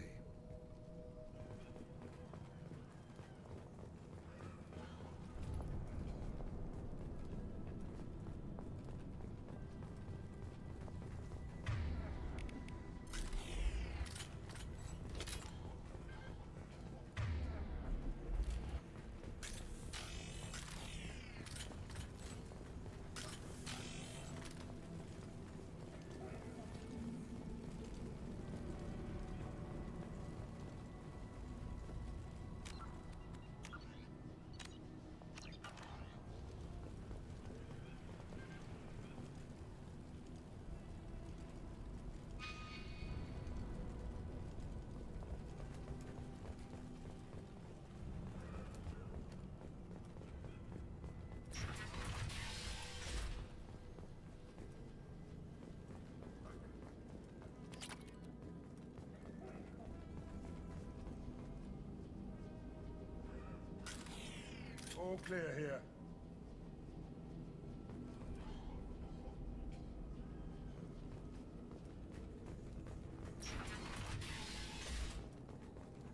All clear here.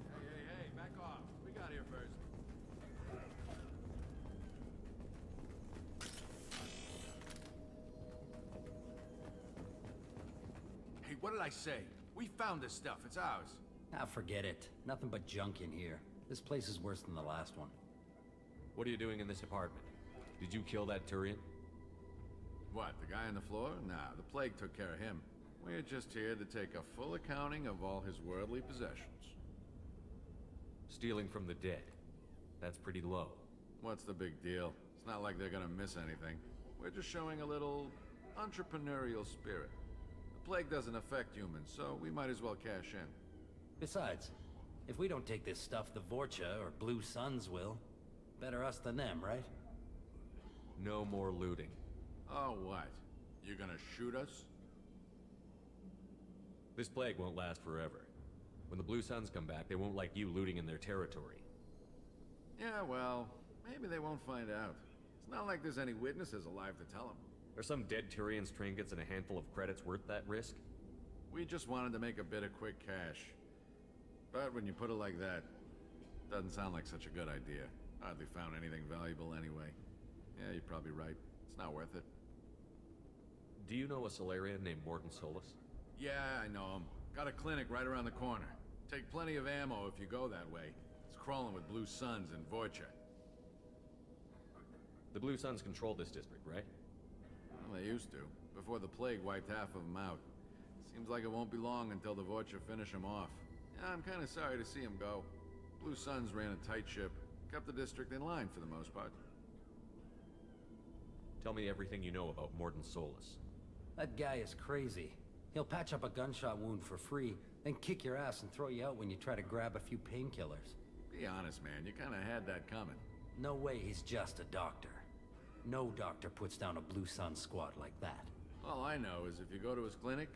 Hey, back off. We got here first. Hey, what did I say? We found this stuff. It's ours. Ah, forget it. Nothing but junk in here. This place is worse than the last one. What are you doing in this apartment? Did you kill that Turian? What, the guy on the floor? Nah, the plague took care of him. We're just here to take a full accounting of all his worldly possessions. Stealing from the dead. That's pretty low. What's the big deal? It's not like they're gonna miss anything. We're just showing a little entrepreneurial spirit. The plague doesn't affect humans, so we might as well cash in. Besides, if we don't take this stuff, the Vorcha or Blue Suns will. Better us than them, right? No more looting. Oh, what? You gonna shoot us? This plague won't last forever. When the Blue Suns come back, they won't like you looting in their territory. Yeah, well, maybe they won't find out. It's not like there's any witnesses alive to tell them. Are some dead Turians trinkets and a handful of credits worth that risk? We just wanted to make a bit of quick cash. But when you put it like that, doesn't sound like such a good idea. Hardly found anything valuable anyway. Yeah, you're probably right. It's not worth it. Do you know a Solarian named Mordin Solus? Yeah, I know him. Got a clinic right around the corner. Take plenty of ammo if you go that way. It's crawling with Blue Suns and Vorcha. The Blue Suns control this district, right? Well, they used to, before the plague wiped half of them out. Seems like it won't be long until the Vorcha finish them off. Yeah, I'm kind of sorry to see them go. Blue Suns ran a tight ship, kept the district in line for the most part. Tell me everything you know about Mordin Solus. That guy is crazy. He'll patch up a gunshot wound for free, then kick your ass and throw you out when you try to grab a few painkillers. Be honest, man, you kind of had that coming. No way he's just a doctor. No doctor puts down a Blue Sun squad like that. All I know is if you go to his clinic,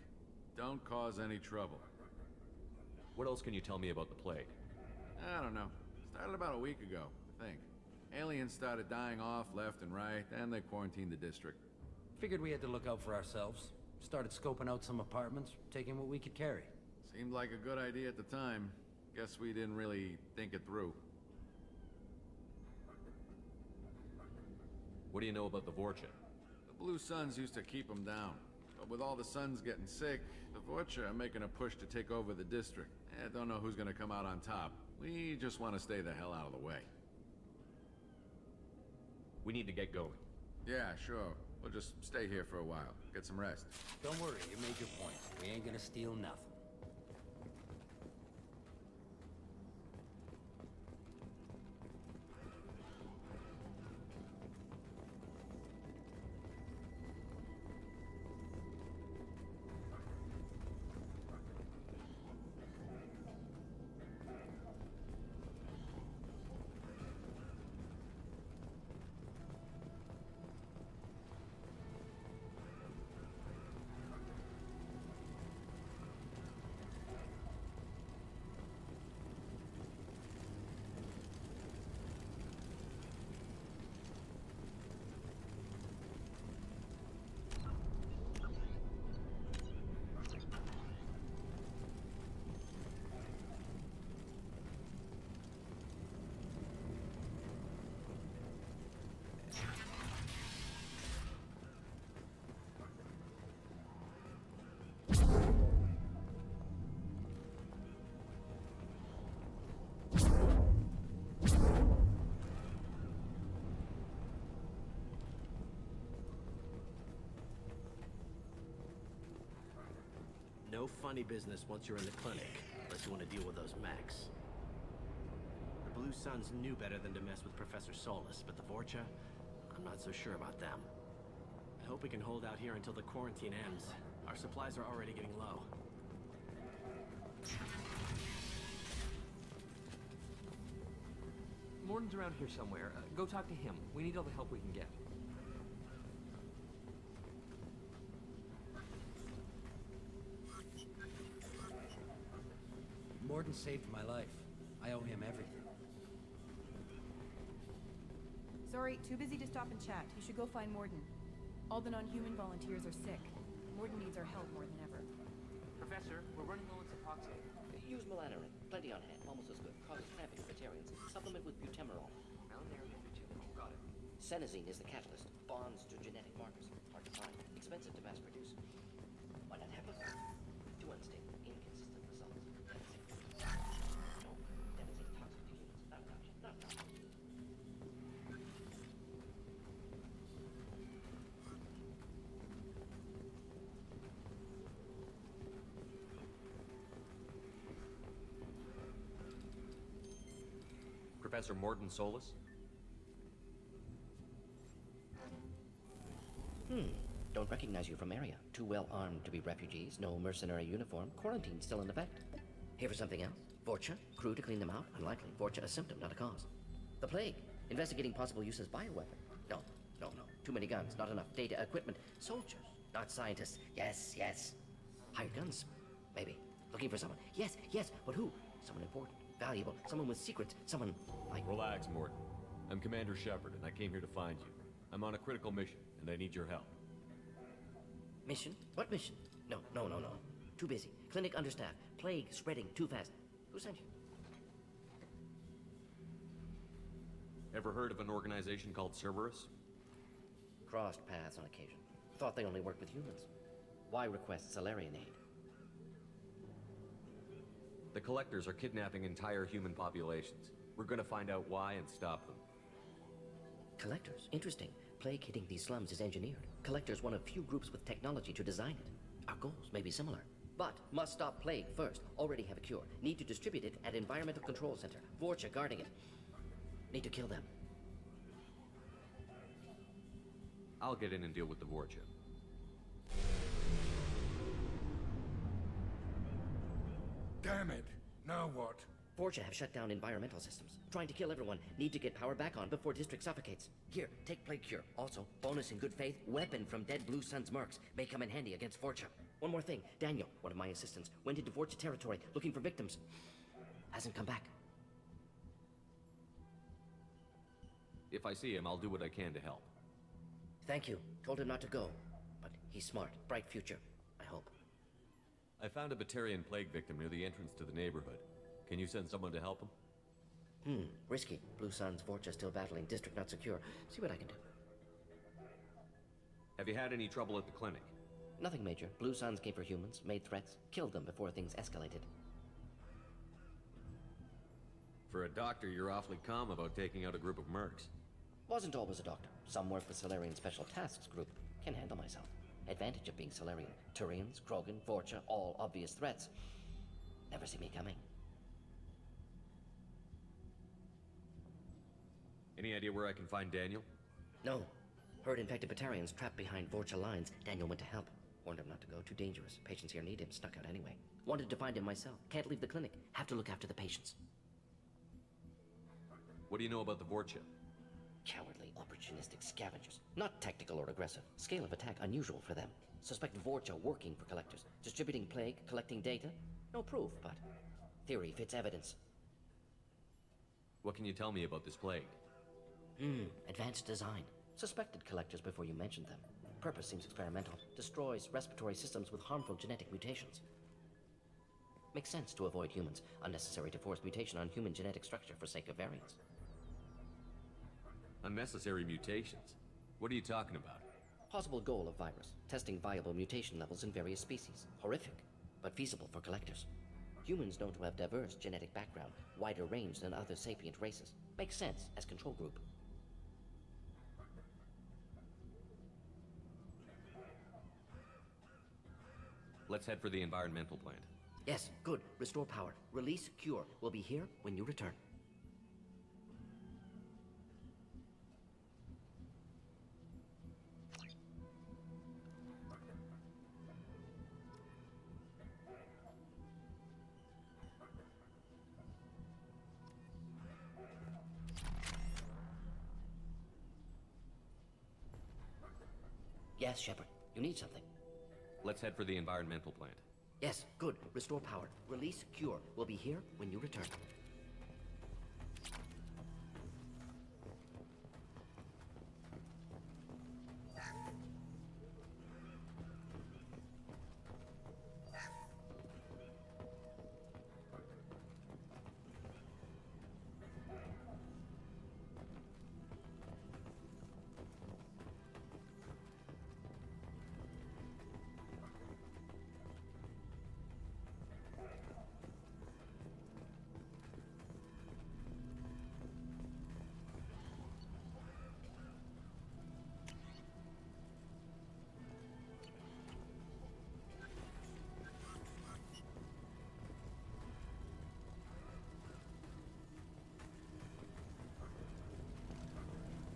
don't cause any trouble. What else can you tell me about the plague? I don't know. Started about a week ago, I think. Aliens started dying off left and right, and they quarantined the district. Figured we had to look out for ourselves. Started scoping out some apartments, taking what we could carry. Seemed like a good idea at the time. Guess we didn't really think it through. What do you know about the Vorcha? The Blue Suns used to keep them down. But with all the Suns getting sick, the Vorcha are making a push to take over the district. Don't know who's gonna come out on top. We just want to stay the hell out of the way. We need to get going. Yeah, sure. We'll just stay here for a while. Get some rest. Don't worry, you made your point. We ain't gonna steal nothing. No funny business once you're in the clinic, unless you want to deal with those mechs. The Blue Suns knew better than to mess with Professor Solus, but the Vorcha, I'm not so sure about them. I hope we can hold out here until the quarantine ends. Our supplies are already getting low. Mordin's around here somewhere. Go talk to him. We need all the help we can get. Mordin saved my life. I owe him everything. Sorry, too busy to stop and chat. You should go find Mordin. All the non-human volunteers are sick. Mordin needs our help more than ever. Professor, we're running low on Suboxone. Use melanorin. Plenty on hand. Almost as good. Causes cramping for Batarians. Supplement with butemerol. Melanorin and butemerol. Got it. Senesine is the catalyst. Bonds to genetic markers. Hard to find. Expensive to mass produce. Why not have it? Too unstable. Inconsistent results. No. Devastating toxic to humans. Not an option. Not an option. Professor Mordin Solus? recognize you from area. Too well armed to be refugees, no mercenary uniform, quarantine still in effect. Here for something else? Vorcha? Crew to clean them out? Unlikely. Vorcha a symptom, not a cause. The plague? Investigating possible use as bioweapon? No. Too many guns, not enough data, equipment. Soldiers, not scientists. Yes. Hired guns? Maybe. Looking for someone. Yes, but who? Someone important, valuable, someone with secrets, someone like... Relax, Mordin. I'm Commander Shepard, and I came here to find you. I'm on a critical mission, and I need your help. Mission? What mission? No. Too busy. Clinic understaffed. Plague spreading too fast. Who sent you? Ever heard of an organization called Cerberus? Crossed paths on occasion. Thought they only worked with humans. Why request Salarian aid? The Collectors are kidnapping entire human populations. We're gonna find out why and stop them. Collectors? Interesting. Plague hitting these slums is engineered. Collectors one of few groups with technology to design it. Our goals may be similar. But must stop plague first. Already have a cure. Need to distribute it at Environmental Control Center. Vorcha guarding it. Need to kill them. I'll get in and deal with the Vorcha. Damn it! Now what? Vorcha have shut down environmental systems. Trying to kill everyone. Need to get power back on before district suffocates. Here, take plague cure. Also, bonus in good faith, weapon from dead Blue Sun's mercs. May come in handy against Vorcha. One more thing. Daniel, one of my assistants, went into Vorcha territory looking for victims. Hasn't come back. If I see him, I'll do what I can to help. Thank you. Told him not to go. But he's smart. Bright future. I hope. I found a Batarian plague victim near the entrance to the neighborhood. Can you send someone to help him? Risky. Blue Sun's Vorcha still battling. District not secure. See what I can do. Have you had any trouble at the clinic? Nothing major. Blue Suns came for humans, made threats, killed them before things escalated. For a doctor, you're awfully calm about taking out a group of mercs. Wasn't always a doctor. Some work for Solarian Special Tasks Group. Can handle myself. Advantage of being Solarian. Turians, Krogan, Vorcha, all obvious threats. Never see me coming. Any idea where I can find Daniel? No. Heard infected Batarians trapped behind Vorcha lines. Daniel went to help. Warned him not to go. Too dangerous. Patients here need him. Snuck out anyway. Wanted to find him myself. Can't leave the clinic. Have to look after the patients. What do you know about the Vorcha? Cowardly, opportunistic scavengers. Not tactical or aggressive. Scale of attack unusual for them. Suspect Vorcha working for Collectors. Distributing plague, collecting data. No proof, but theory fits evidence. What can you tell me about this plague? Advanced design. Suspected Collectors before you mentioned them. Purpose seems experimental. Destroys respiratory systems with harmful genetic mutations. Makes sense to avoid humans. Unnecessary to force mutation on human genetic structure for sake of variance. Unnecessary mutations? What are you talking about? Possible goal of virus. Testing viable mutation levels in various species. Horrific, but feasible for Collectors. Humans known to have diverse genetic background, wider range than other sapient races. Makes sense as control group. Let's head for the environmental plant. Yes, good. Restore power. Release cure. We'll be here when you return. Yes, Shepard. You need something. Let's head for the environmental plant. Yes, good. Restore power. Release cure. We'll be here when you return.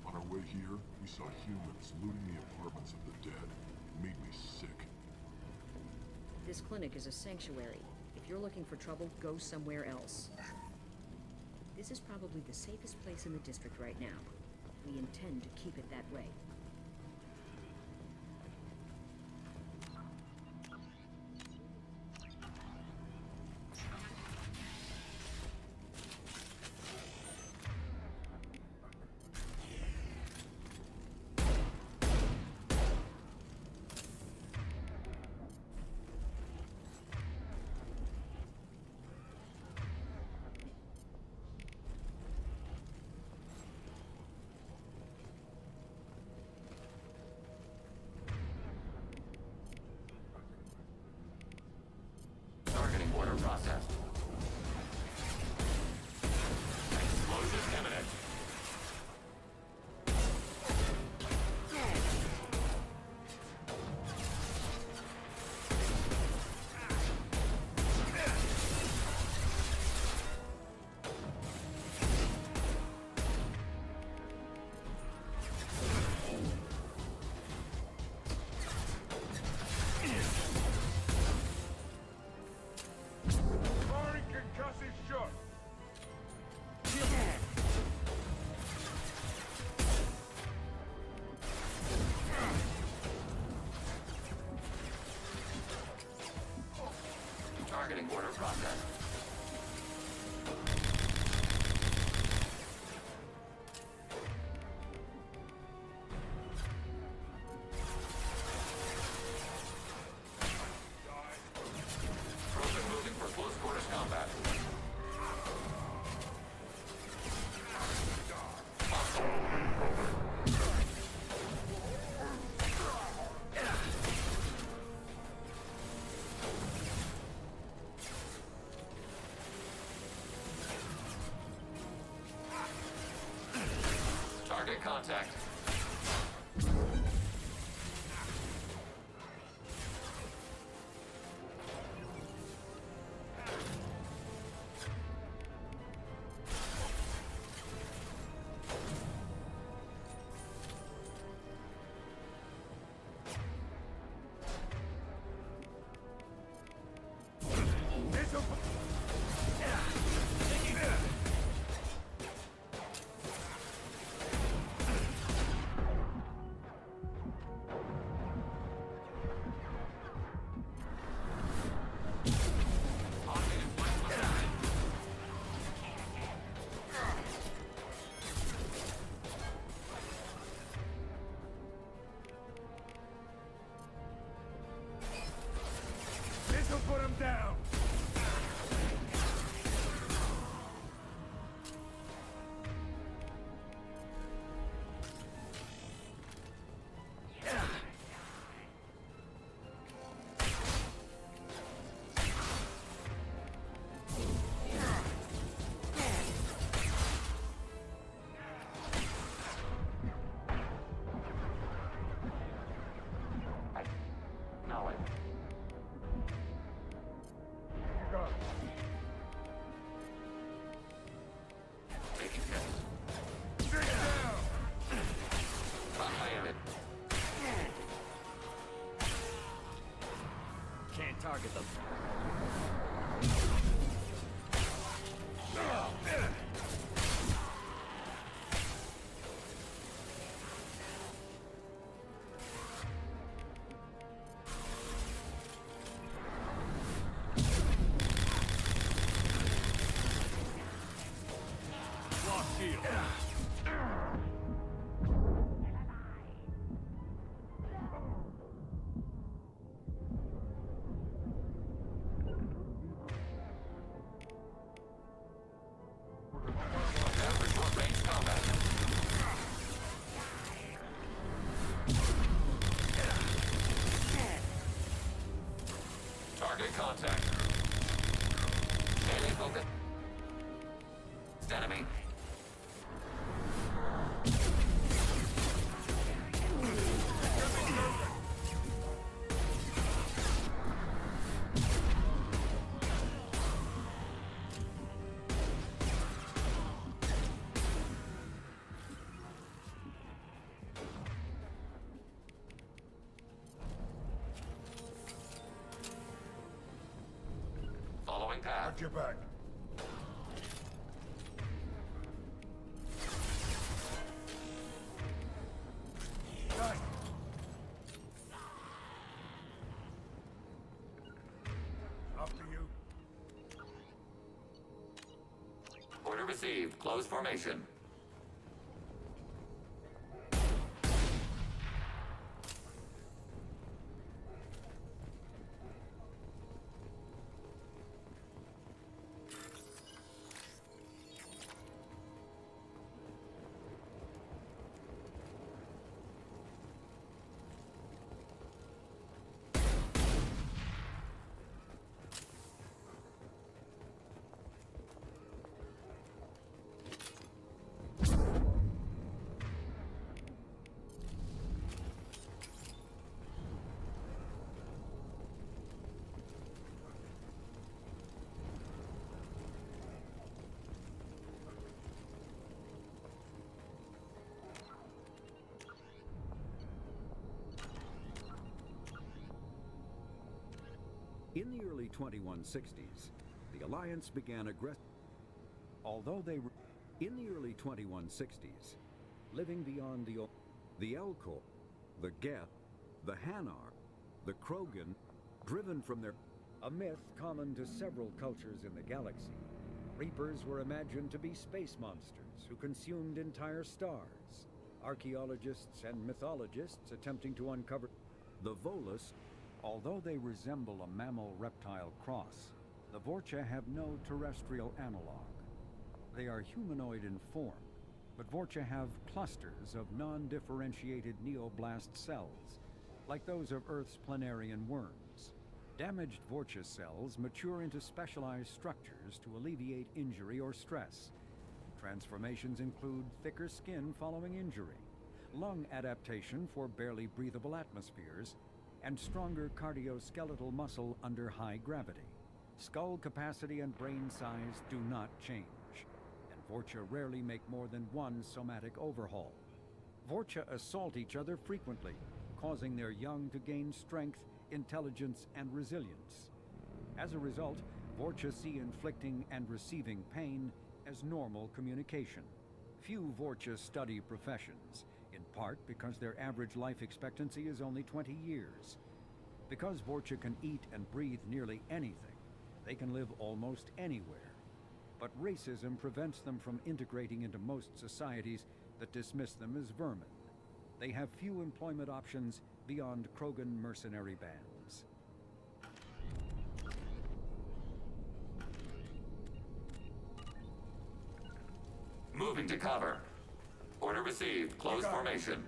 On our way here, we saw humans looting the apartments of the dead. made me sick. This clinic is a sanctuary. If you're looking for trouble, go somewhere else. This is probably the safest place in the district right now. We intend to keep it that way. Targeting order processed. Explosion imminent. Firing concussive shot. Targeting order processed. Troopers moving for close quarters combat. Target contact. This'll put him down. Now Go. taking hits. Sit down. Landed. Can't target them. Lock shield. Prepare for short range combat. Target contact. Standing focus. Enemy. path. Watch your back. Right. After you. Order received. Close formation. In the early 2160s, the Alliance began although they were in the early 2160s, living beyond the Elcor, the Geth, the Hanar, the Krogan, driven from their a myth common to several cultures in the galaxy. Reapers were imagined to be space monsters who consumed entire stars. Archaeologists and mythologists attempting to uncover the Volus. Although they resemble a mammal-reptile cross, the Vorcha have no terrestrial analog. They are humanoid in form, but Vorcha have clusters of non-differentiated neoblast cells, like those of Earth's planarian worms. Damaged Vorcha cells mature into specialized structures to alleviate injury or stress. Transformations include thicker skin following injury, lung adaptation for barely breathable atmospheres, and stronger cardioskeletal muscle under high gravity. Skull capacity and brain size do not change, and Vorcha rarely make more than one somatic overhaul. Vorcha assault each other frequently, causing their young to gain strength, intelligence, and resilience. As a result, Vorcha see inflicting and receiving pain as normal communication. Few Vorcha study professions, in part because their average life expectancy is only 20 years. Because Vorcha can eat and breathe nearly anything, they can live almost anywhere. But racism prevents them from integrating into most societies that dismiss them as vermin. They have few employment options beyond Krogan mercenary bands. Moving to cover. Order received. Close formation.